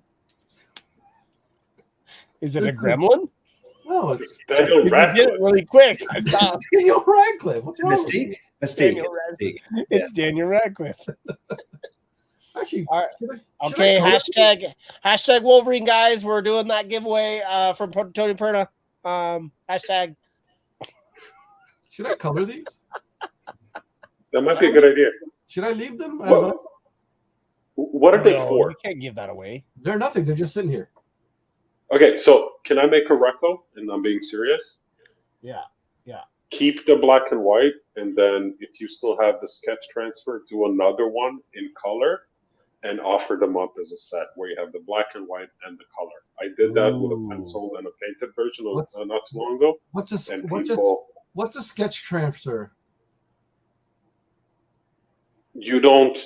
Is it This a is- gremlin? No, it's Daniel You did Radcliffe. it really quick. I stopped. Daniel Radcliffe. What's wrong with Mystique? you? Mystique. Daniel It's Mystique. It's Daniel Radcliffe. Actually, All right. should I Okay, throw it? hashtag Wolverine, guys. We're doing that giveaway from Tony Perna. Hashtag. Should I color these? That might be a good idea. Should I leave them as What are they No, for? you can't give that away. they're nothing? They're just sitting here. Okay, so can I make a reco? And I'm being serious. Yeah. Keep the black and white, and then if you still have the sketch transfer, do another one in color, and offer them up as a set where you have the black and white and the color. I did that with a Ooh. penciled and a painted version What's- not too long ago, What's a and what's people. what's a sketch transfer? You don't.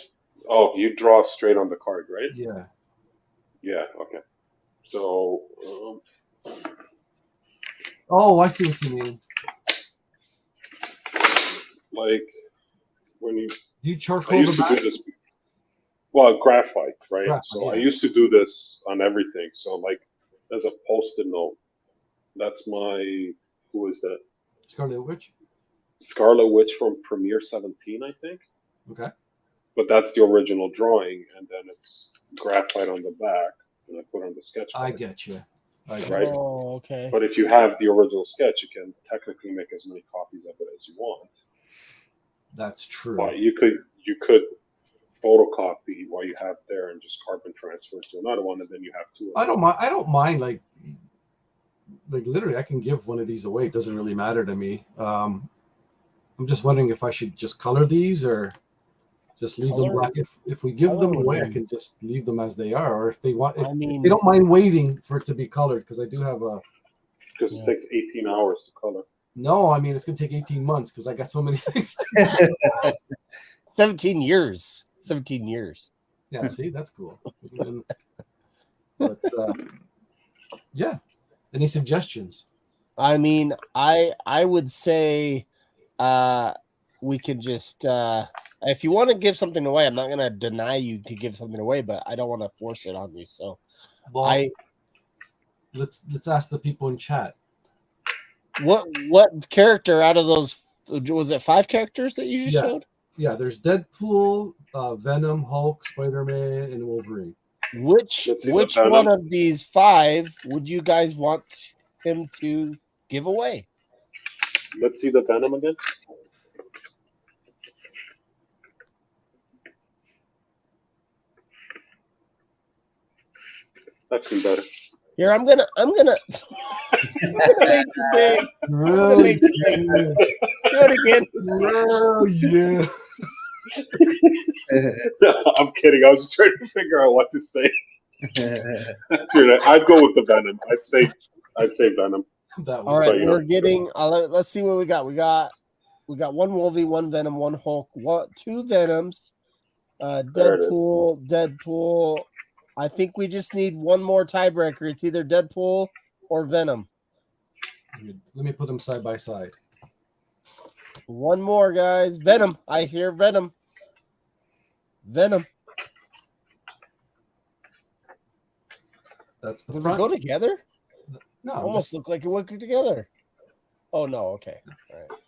Oh, you draw straight on the card, right? Yeah. Yeah. Okay. So, Oh, I see what you mean. like when you, Do you I charcoal used the to do back? this. Well, graphite, right? Graphite, So I yeah. used to do this on everything. So like, as a post-it note, that's my. Who is that? Scarlet Witch. Scarlet Witch from Premiere 17, I think. Okay. But that's the original drawing, and then it's graphite on the back, and I put on the sketch I card. get you. Right. Oh, okay. But if you have the original sketch, you can technically make as many copies of it as you want. That's true. But you could photocopy what you have there and just carbon transfer to another one, and then you have two. I don't mind like literally I can give one of these away. It doesn't really matter to me. I'm just wondering if I should just color these or just leave them Color- black. If we give them color would away, I be- can just leave them as they are. Or if they want, if I mean, they don't mind waiting for it to be colored, because I do have a. Because Yeah. it takes 18 hours to color. No, I mean it's gonna take 18 months because I got so many things. 17 years. 17 years. Yeah, see, that's cool. But yeah, any suggestions? I mean, I would say we could just if you want to give something away, I'm not gonna deny you to give something away, but I don't want to force it on you. So Well, let's ask the people in chat. what character out of those was it 5 characters that you just Yeah. showed? Yeah, there's Deadpool, Venom, Hulk, Spider-Man, and Wolverine. Which Let's see the which Venom. one of these 5 would you guys want him to give away? Let's see the Venom again. That's seen better. Here, I'm gonna I'm gonna make you big. Really? make you big. Do it again. Oh yeah. I'm kidding. I was just trying to figure out what to say. That's your name. I'd go with the Venom. I'd say Venom. That All was right, you we're know, getting. Let's see what we got. We got one Wolvie, one Venom, one Hulk, 2 Venoms, There it is. Deadpool. I think we just need one more tiebreaker. It's either Deadpool or Venom. Let me put them side by side. One more, guys. Venom. I hear Venom. Venom. That's the Does front. it go together? No, Almost look like it went together. Oh no. Okay. All right.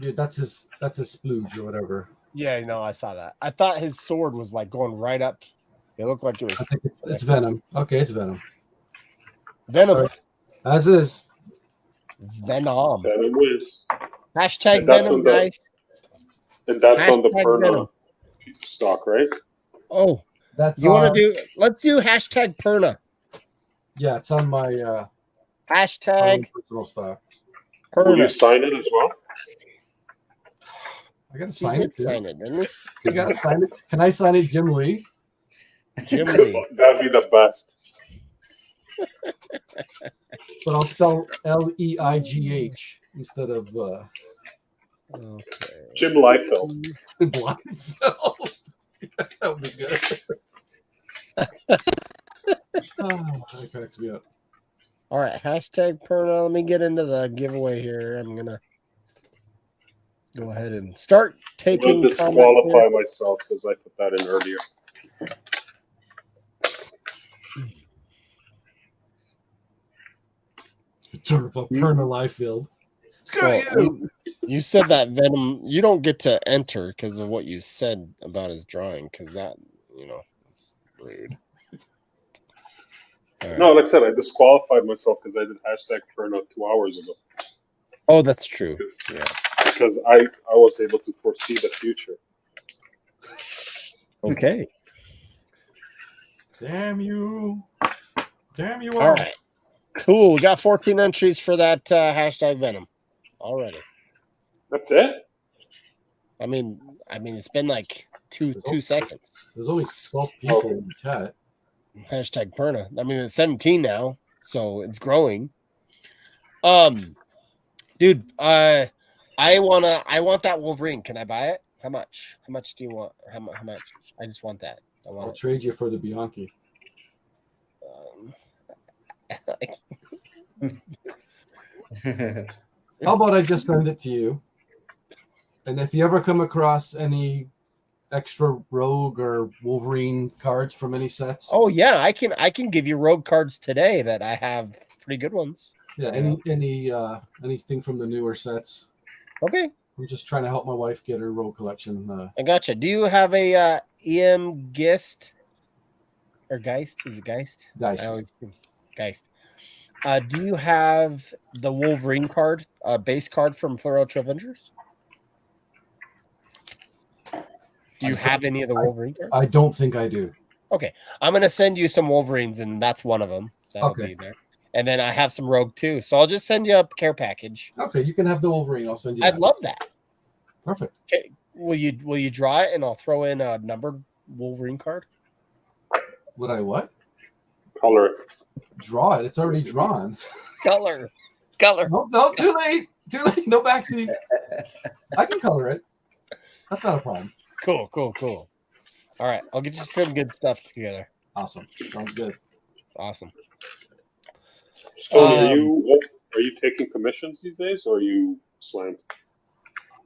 yeah, that's his splooge or whatever. Yeah, no, I saw that. I thought his sword was like going right up. It looked like it I was think it's Venom. Okay, it's Venom. Venom. Sorry. As is. Venom. Venom wins. Hashtag And that's Venom, on the- guys. And that's on the Hashtag Perna Venom. stock, right? Oh, That's you want to do? Let's do hashtag Perna. Yeah, it's on my Hashtag personal stock. Will you Perna. sign it as well? I gotta He sign did it. Too. sign it, didn't I gotta sign it. Can I sign it, Jim Lee? he? Jim Lee. That'd be the best. But I'll spell Leigh instead of Okay. Jim Liefeld. Blindfeld. That would be good. That cracks me up. All right. Hashtag Perna. Let me get into the giveaway here. I'm gonna go ahead and start I'm taking going to comments here. disqualify myself because I put that in earlier. Turbo Perna Liefeld. Screw Well, you. you said that Venom. You don't get to enter because of what you said about his drawing. Because that, it's rude. All right. No, like I said, I disqualified myself because I did hashtag Perna 2 hours ago. Oh, that's true. 'Cause Yeah. because I was able to foresee the future. Okay. Damn you. Damn you All right. Cool. We got 14 entries for that hashtag Venom already. That's it. I mean, it's been like two seconds. There's only 12 people in the chat. Hashtag Perna. I mean, it's 17 now, so it's growing. Dude, I want that Wolverine. Can I buy it? How much? How much do you want? How much? I just want that. I'll trade you for the Bianchi. How about I just send it to you? And if you ever come across any extra Rogue or Wolverine cards from any sets, oh yeah, I can give you Rogue cards today that I have pretty good ones. yeah, anything from the newer sets. Okay. I'm just trying to help my wife get her Rogue collection. I gotcha. Do you have a EM Geist or Geist? Is it Geist? Geist. I always think Geist. Do you have the Wolverine card, base card from Fleur Ultra Avengers? Do you have any of the Wolverine cards? I don't think I do. Okay, I'm gonna send you some Wolverines, and that's one of them. That'll be there. And then I have some Rogue too, so I'll just send you a care package. Okay, you can have the Wolverine. I'll send you. I'd love that. Perfect. Okay, will you draw it, and I'll throw in a numbered Wolverine card? Would I what? Color it. Draw it. It's already drawn. Color. No, too late. Too late. No backseat. I can color it. That's not a problem. Cool. All right, I'll get you some good stuff together. Awesome. Sounds good. Awesome. Tony, are you taking commissions these days, or are you slammed?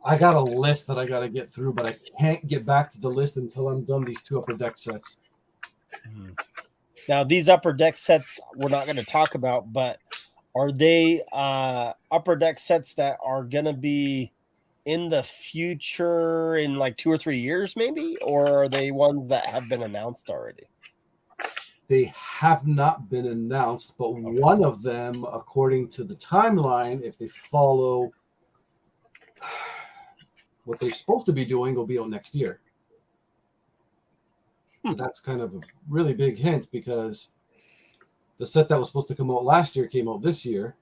I got a list that I got to get through, but I can't get back to the list until I'm done these 2 upper deck sets. Now, these upper deck sets we're not going to talk about, but are they upper deck sets that are going to be in the future in like 2 or 3 years, maybe? Or are they ones that have been announced already? They have not been announced, but one of them, according to the timeline, if they follow what they're supposed to be doing, will be out next year. That's kind of a really big hint because the set that was supposed to come out last year came out this year.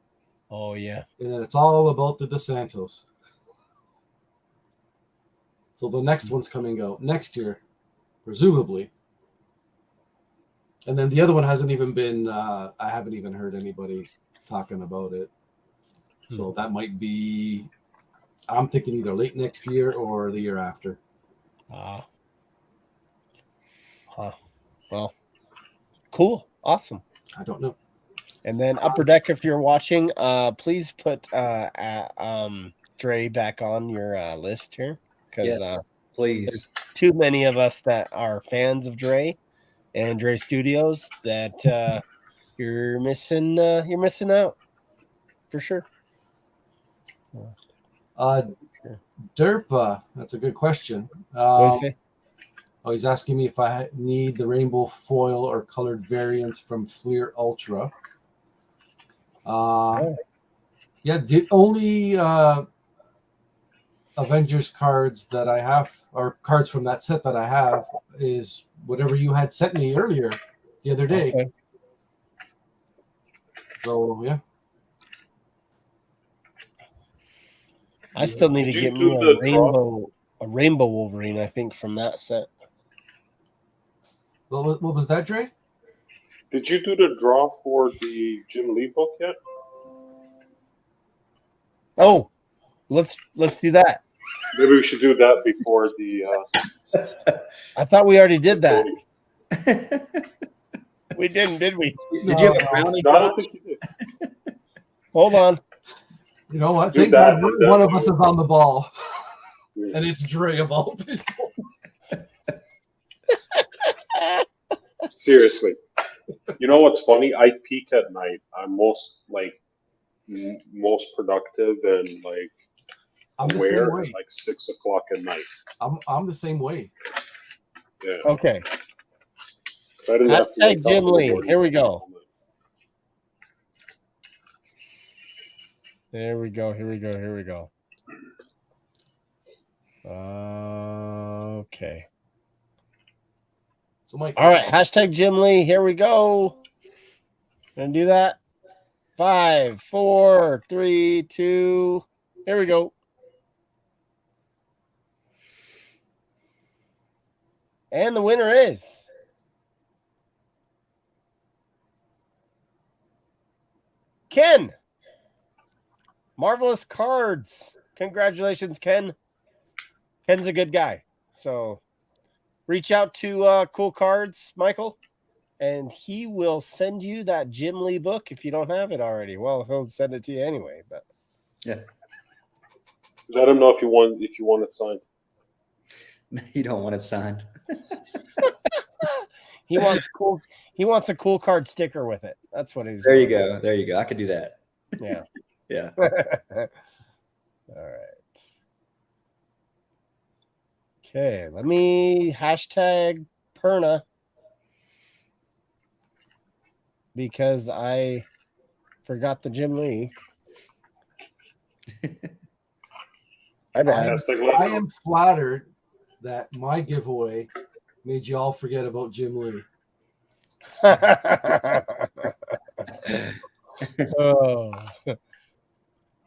Oh, yeah. And then it's all about the DeSantos. So the next one's coming out next year, presumably. And then the other one hasn't even been, I haven't even heard anybody talking about it. So that might be, I'm thinking either late next year or the year after. Well, cool. Awesome. I don't know. And then Upper Deck, if you're watching, please put Dre back on your list here. Yes, please. Too many of us that are fans of Dre and Dre Studios that you're missing out for sure. Derpa, that's a good question. He's asking me if I need the rainbow foil or colored variants from Fleer Ultra. Yeah, the only Avengers cards that I have, or cards from that set that I have, is whatever you had sent me earlier the other day. Okay. So, yeah. I still need to get me a rainbow Wolverine, I think, from that set. What was that, Dre? Did you do the draw for the Jim Lee book yet? Oh, let's do that. Maybe we should do that before the. I thought we already did that. We didn't, did we? Did you have a brownie? No, I don't think you did. Hold on. You know what? Do Thank that, God one of us is on the ball, and it's Dre of all people. Seriously. You know what's funny? I peak at night. I'm most productive and I'm the aware same way. at 6 o'clock at night. I'm the same way. Yeah. Okay. I didn't have to Hashtag Jim Lee. Here we go. Here we go. Okay. So, Mike. All right. Hashtag Jim Lee. Here we go. Gonna do that. 5, 4, 3, 2. Here we go. And the winner is Ken. Marvelous Cards. Congratulations, Ken. Ken's a good guy. So reach out to Cool Cards, Michael, and he will send you that Jim Lee book if you don't have it already. Well, he'll send it to you anyway. But Yeah. Let him know if you want it signed. You don't want it signed. he wants cool. He wants a Cool Card sticker with it. That's what he's. There you go. There you go. I could do that. Yeah. Yeah. All right. Okay, let me hashtag Perna because I forgot the Jim Lee. I am flattered that my giveaway made you all forget about Jim Lee. Oh.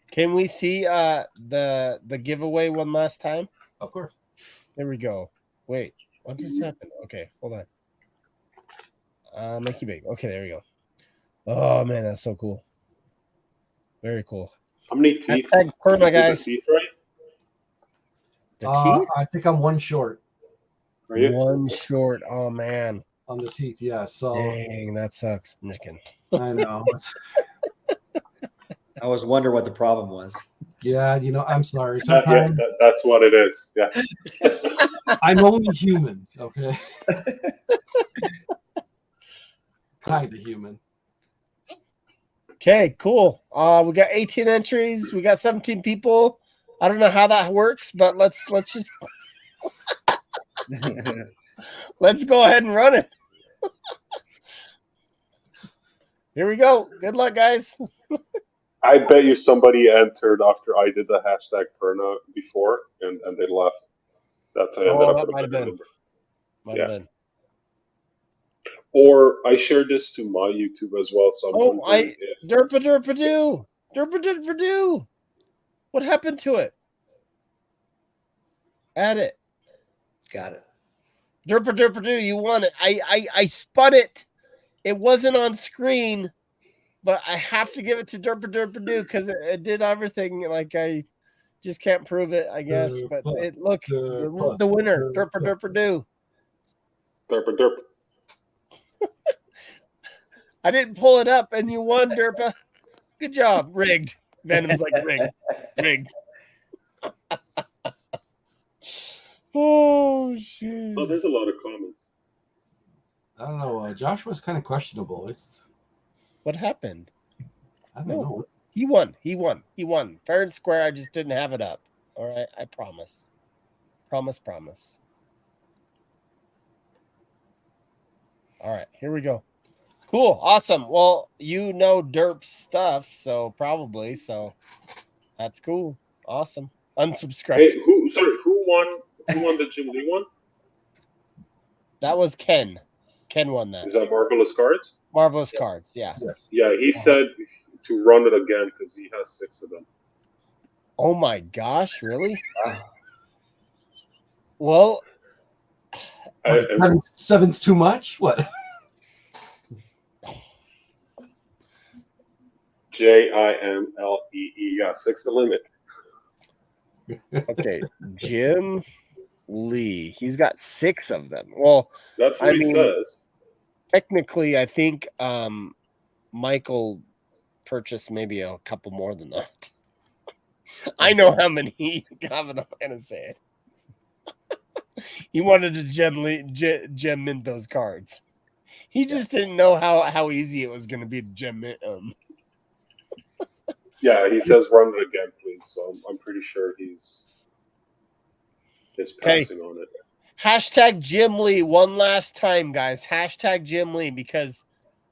Can we see the giveaway one last time? Of course. There we go. Wait, what just happened? Okay, hold on. Make you big. Okay, there we go. Oh man, that's so cool. Very cool. How many teeth? Hashtag Perna, guys. Teeth, right? The teeth? I think I'm one short. Are you? One short. Oh man. On the teeth, yeah. So dang, that sucks. I'm just kidding. I know. I was wondering what the problem was. Yeah, I'm sorry. Sometimes that's what it is. Yeah. I'm only human, okay? Kind of human. Okay, cool. We got 18 entries. We got 17 people. I don't know how that works, but let's just let's go ahead and run it. Here we go. Good luck, guys. I bet you somebody entered after I did the hashtag Perna before, and they left. That's how I ended up that with might a have better been. number. Might have been. Or I shared this to my YouTube as well, so I'm wondering if Derpa. What happened to it? Add it. Got it. Derpa, you won it. I spun it. It wasn't on screen, but I have to give it to Derpa because it did everything. Like I just can't prove it, I guess. But the winner, Derpa. Derpa. I didn't pull it up, and you won, Derpa. Good job. Rigged. Venom's like rigged. Oh shit. Oh, there's a lot of comments. I don't know. Joshua's kind of questionable. What happened? I don't know. He won. Fair and square. I just didn't have it up. All right. I promise. Promise. All right. Here we go. Cool. Awesome. Well, Derp's stuff, so probably. So that's cool. Awesome. Unsubscribe. Hey, who won? Who won the Jim Lee one? That was Ken. Ken won that. Is that Marvelous Cards? Marvelous Cards, yeah. Yes. Yeah, he said to run it again because he has 6 of them. Oh my gosh, really? Wow. Well, seven's too much? What? JIMLEE. Yeah, 6 the limit. okay. Jim Lee. He's got 6 of them. Well, that's what he says. Technically, I think Michael purchased maybe a couple more than that. I know how many he got. I'm not gonna say it. He wanted to gem mint those cards. He just didn't know how easy it was going to be to gem mint them. Yeah, he says run it again, please. So I'm pretty sure he's passing on it. Hashtag Jim Lee one last time, guys. Hashtag Jim Lee, because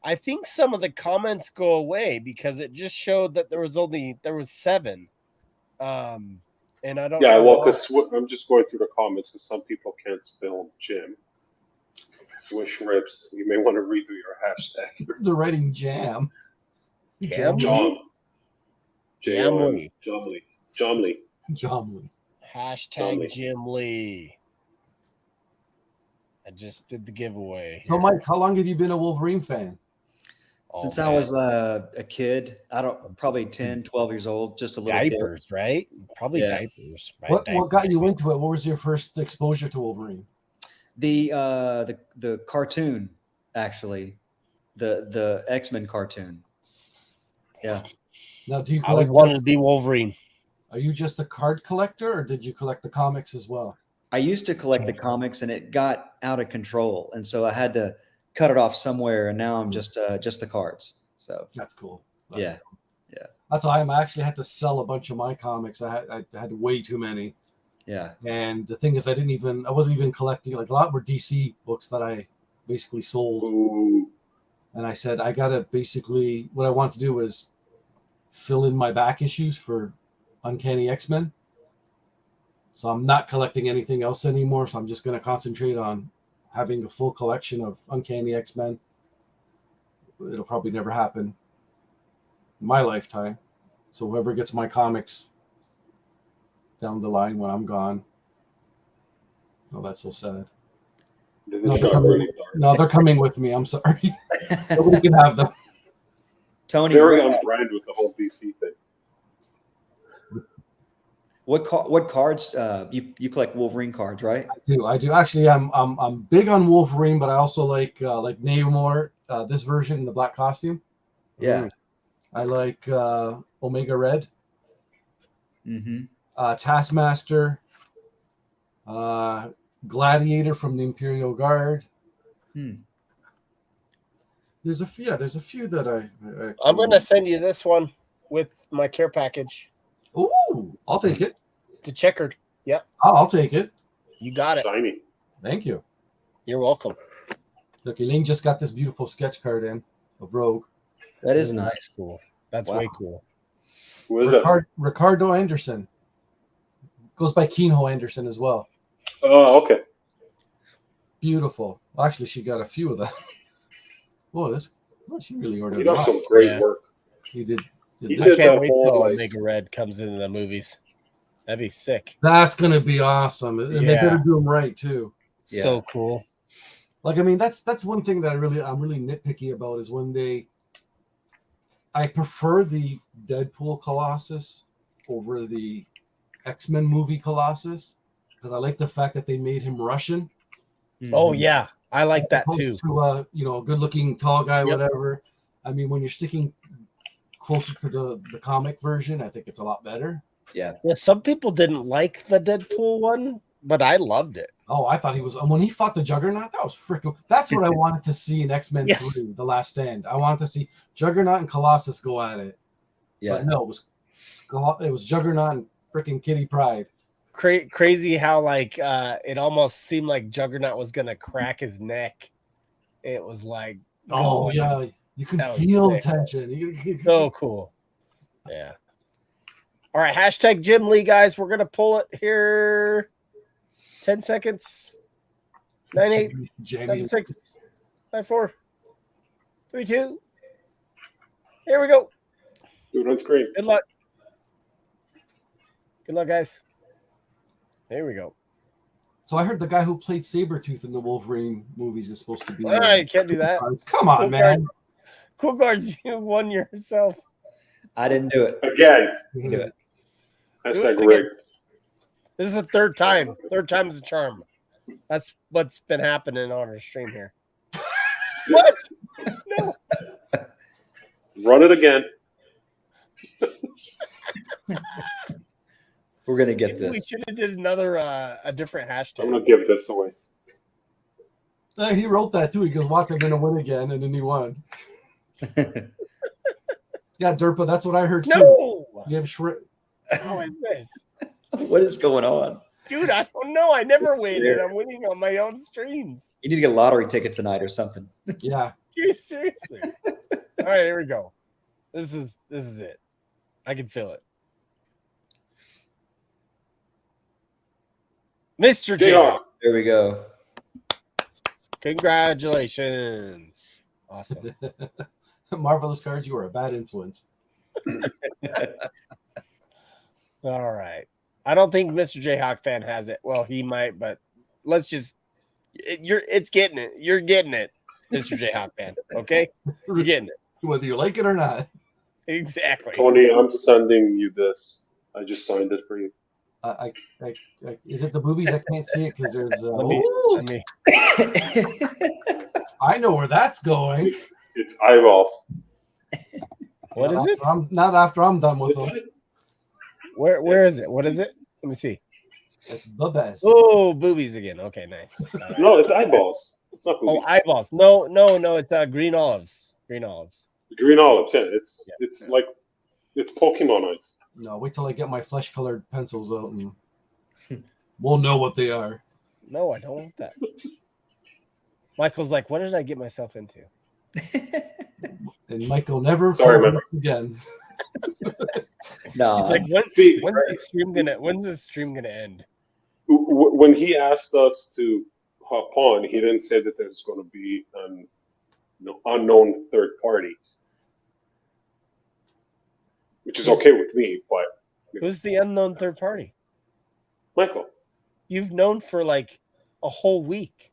I think some of the comments go away because it just showed that there was 7. and I don't Yeah, know. well, because I'm just going through the comments because some people can't spell Jim. Swish rips. You may want to redo your hashtag. They're writing jam. Jamly? John. Jamly. Jomly. Jomly. Jomly. Hashtag Jamly. Jim Lee. I just did the giveaway. So, here. Mike, how long have you been a Wolverine fan? Since Oh, I man. was a kid, probably 10, 12 years old, just a little diapers, right? Probably Yeah. diapers. Right? What got you into it? What was your first exposure to Wolverine? kid. The cartoon, actually, the X-Men cartoon. Yeah. Now, do you I always collect? wanted to be Wolverine. Are you just a card collector, or did you collect the comics as well? I used to collect the comics, and it got out of control, and so I had to cut it off somewhere. And now I'm just the cards. So That's cool. yeah. That's why I actually had to sell a bunch of my comics. I had way too many. Yeah. And the thing is, I wasn't even collecting. Like, a lot were DC books that I basically sold. Ooh. And I said, I gotta basically, what I want to do is fill in my back issues for Uncanny X-Men. So I'm not collecting anything else anymore. So I'm just gonna concentrate on having a full collection of Uncanny X-Men. It'll probably never happen in my lifetime. So whoever gets my comics down the line when I'm gone. Oh, that's so sad. This got really dark. No, they're coming with me. I'm sorry. Nobody can have them. Tony, Very on brand with the whole DC thing. what cards you collect Wolverine cards, right? I do. Actually, I'm big on Wolverine, but I also like Namor, this version in the black costume. Yeah. I like Omega Red, Mm-hmm. Taskmaster, Gladiator from the Imperial Guard. There's a few that I I'm going to send you this one with my care package. Ooh, I'll take it. It's a checkered. Yep. I'll take it. You got it. Shiny. Thank you. You're welcome. Look, Elaine just got this beautiful sketch card in of Rogue. That is Ooh, nice. that's cool. That's Wow. way cool. Who is that? Ricardo Anderson. Goes by Keenho Anderson as well. Oh, okay. Beautiful. Well, actually, she got a few of them. Whoa, she really ordered He a does lot. some great Yeah. work. He did. He I did can't that wait whole, till like- Omega Red comes into the movies. That'd be sick. That's gonna be awesome, and they Yeah. better do them right too. Yeah. So cool. Like, I mean, that's one thing that I'm really nitpicky about is when I prefer the Deadpool Colossus over the X-Men movie Colossus because I like the fact that they made him Russian. Oh yeah, I like As that opposed too. To a good-looking tall guy, Yep. whatever. I mean, when you're sticking closer to the comic version, I think it's a lot better. Yeah. Yeah, some people didn't like the Deadpool one, but I loved it. Oh, I thought he was when he fought the Juggernaut. That was freaking. That's what I wanted to see in X-Men Yeah. 3, The Last Stand. I wanted to see Juggernaut and Colossus go at it. Yeah. But no, it was Juggernaut and freaking Kitty Pryde. Crazy how it almost seemed like Juggernaut was gonna crack his neck. It was like, Oh yeah, you can That was feel the sick. tension. so cool. Yeah. All right, hashtag Jim Lee, guys. We're gonna pull it here. 10 seconds. 9, 8, 7, 6, 5, 4, 3, 2. Here we go. Do it on screen. Good luck. Good luck, guys. Here we go. So I heard the guy who played Sabretooth in the Wolverine movies is supposed to be. All right, can't do that. Come on, Cool man. Cool guards, you won yourself. I didn't do it. Again. Do it. Hashtag Do it rigged. This is the third time. Third time is a charm. That's what's been happening on our stream here. What? No. Run it again. We're gonna get We this. should have did another a different hashtag. I'm going to give this away. He wrote that too. He goes, "Walker gonna win again," and then he won. Yeah, Derpa. That's what I heard too. No. You have How is this? What is going on? Dude, I don't know. I never win, and I'm winning on my own streams. You need to get a lottery ticket tonight or something. Yeah. Dude, seriously. All right, here we go. This is it. I can feel it. Mr. Jayhawk. Jayhawk. There we go. Congratulations. Awesome. Marvelous cards. You are a bad influence. All right. I don't think Mr. Jayhawk fan has it. Well, he might, but let's just it's getting it. You're getting it, Mr. Jayhawk fan. Okay? You're getting it. Whether you like it or not. Exactly. Tony, I'm sending you this. I just signed it for you. Is it the boobies? I can't see it because there's. Let me. I know where that's going. It's eyeballs. What is it? Not after I'm done with them. Where is it? What is it? Let me see. It's the best. Oh, boobies again. Okay, nice. No, it's eyeballs. It's not boobies. Oh, eyeballs. No. It's green olives. Green olives. Green olives. Yeah, it's like it's Pokemon eyes. No, wait till I get my flesh-colored pencils out, and we'll know what they are. No, I don't want that. Michael's like, what did I get myself into? And Michael never Sorry, man. again. No. He's like, when's the stream gonna end? When he asked us to hop on, he didn't say that there's going to be an unknown third party, which is okay with me. But Who's the unknown third party? Michael. You've known for like a whole week.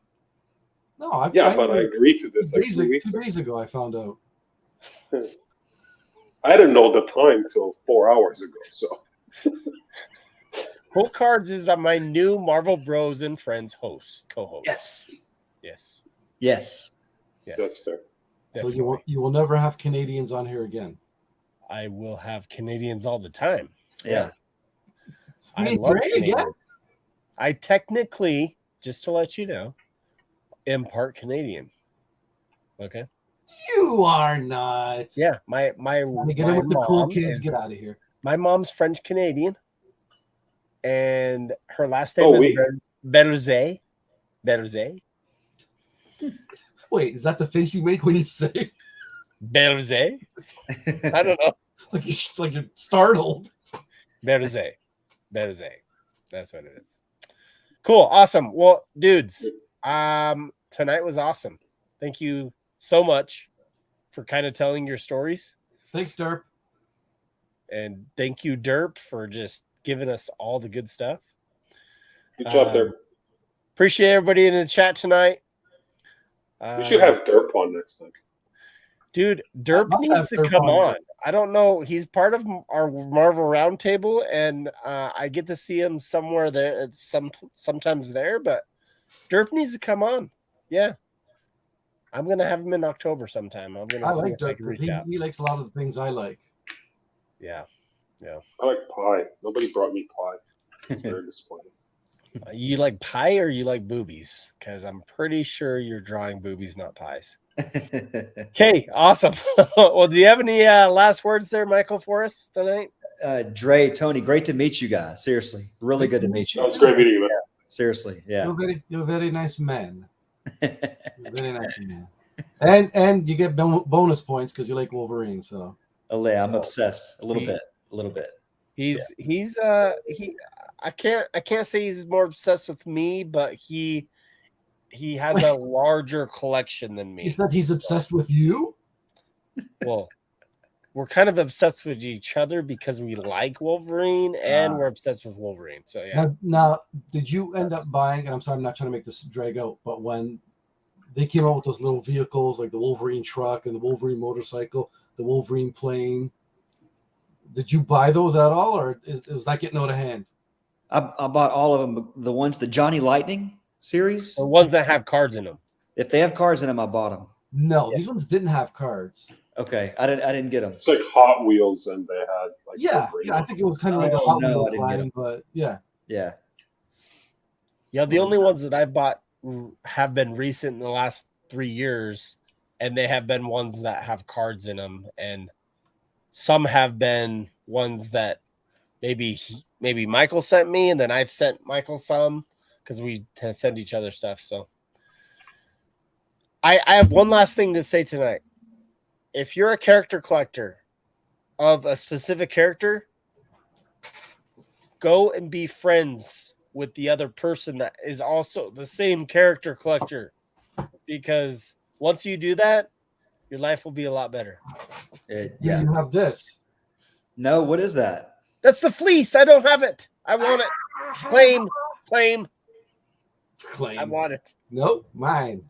No, I agreed to this 2 2 days ago. I found out. I didn't know the time till 4 hours ago. So, Pull Cards is my new Marvel Bros and Friends co-host. Yes. that's fair. So you will never have Canadians on here again. I will have Canadians all the time. Yeah. I love Canadians. I technically, just to let you know, am part Canadian. Okay. You are not. Yeah, my get in with the cool kids. Get out of here. My mom's French Canadian, and her last name is Berze. Berze. Wait, is that the face you make when you say Berze? I don't know. like you're startled. Berze. That's what it is. Cool, awesome. Well, dudes, tonight was awesome. Thank you so much for kind of telling your stories. Thanks, Derp. And thank you, Derp, for just giving us all the good stuff. Good job, Derp. Appreciate everybody in the chat tonight. We should have Derp on next time. Dude, Derp needs to come on. I don't know. He's part of our Marvel Roundtable, and I get to see him somewhere there. It's sometimes there, but Derp needs to come on. Yeah. I'm going to have him in October sometime. I'm going to see if I can reach out. He likes a lot of the things I like. Yeah. I like pie. Nobody brought me pie. It's very disappointing. You like pie or you like boobies? Because I'm pretty sure you're drawing boobies, not pies. Okay, awesome. Well, do you have any last words there, Michael, for us tonight? Dre, Tony, great to meet you guys. Seriously, really good to meet you. That was great meeting you, man. Seriously, yeah. You're a very nice man. Very nice man. And you get bonus points because you like Wolverine. So I'm obsessed a little bit. I can't say he's more obsessed with me, but he has a larger collection than me. You said he's obsessed with you? Well, we're kind of obsessed with each other because we like Wolverine and we're obsessed with Wolverine. So yeah. Now, did you end up buying, and I'm sorry, I'm not trying to make this drag out, but when they came out with those little vehicles like the Wolverine truck and the Wolverine motorcycle, the Wolverine plane, did you buy those at all, or was that getting out of hand? I bought all of them. The ones, the Johnny Lightning series, the ones that have cards in them. If they have cards in them, I bought them. No, these ones didn't have cards. Okay, I didn't get them. It's like Hot Wheels, and they had like yeah. I think it was kind of like a Hot Wheels line, but yeah. The only ones that I've bought have been recent in the last 3 years, and they have been ones that have cards in them, and some have been ones that maybe Michael sent me, and then I've sent Michael some because we send each other stuff. So I have one last thing to say tonight. If you're a character collector of a specific character, go and be friends with the other person that is also the same character collector, because once you do that, your life will be a lot better. Yeah. You have this. No, what is that? That's the fleece. I don't have it. I want it. Claim. Claim. I want it. Nope. Mine.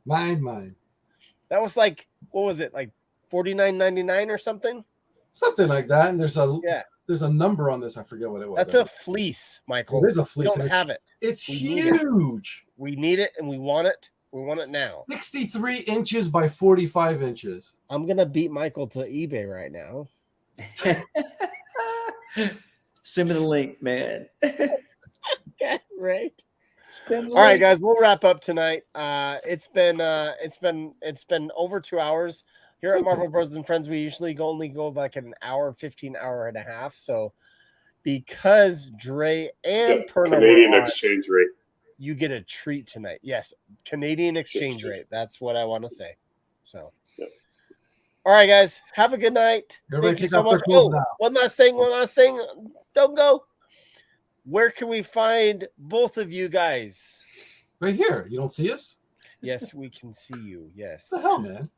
That was like, what was it? Like $49.99 or something? Something like that. And there's a number on this. I forget what it was. That's a fleece, Michael. It is a fleece. We don't have it. It's We need it. huge. We need it and we want it. We want it now. 63 inches by 45 inches. I'm going to beat Michael to eBay right now. Send me the link, man. Yeah, right. All right, guys, we'll wrap up tonight. It's been over 2 hours here at Marvel Bros and Friends. We usually only go like an hour, 15 hour and a half. So because Dre and Perna Canadian were on, exchange rate. you get a treat tonight. Yes, Canadian exchange rate. That's what I want to say. So, Yep. All right, guys, have a good night. Everybody Thank you take so off their much. clothes Oh, now. one last thing. Don't go. Where can we find both of you guys? Right here. You don't see us? Yes, we can see you. Yes. What the hell, man?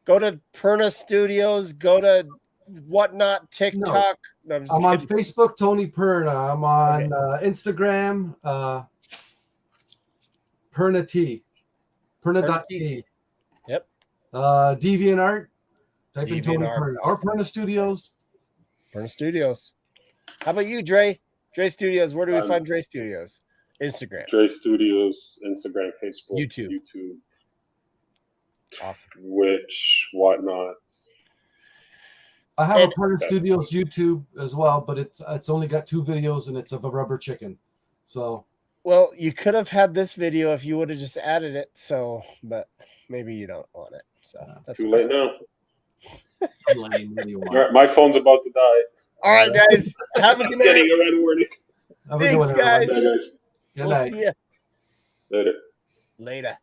Go to Perna Studios. Go to whatnot TikTok. No, I'm on kidding. Facebook, Tony Perna. I'm on Instagram, Perna T. Perna.t. Yep. DeviantArt. Type in Tony DeviantArt, Perna. Or awesome. Perna Studios. Perna Studios. How about you, Dre? Dre Studios. Where do we find Dre Studios? Instagram. Dre Studios, Instagram, Facebook, YouTube. Awesome. Which whatnot. I have And- a Perna Studios YouTube as well, but it's only got 2 videos and it's of a rubber chicken. So Well, you could have had this video if you would have just added it. So, but maybe you don't want it. So that's Too okay. late now. lame. What do you All want? right, my phone's about to die. All right, guys. Have a I'm good getting night. a red warning. Have a good Thanks, one, everybody. guys. Bye, guys. Good We'll night. see you Later. later.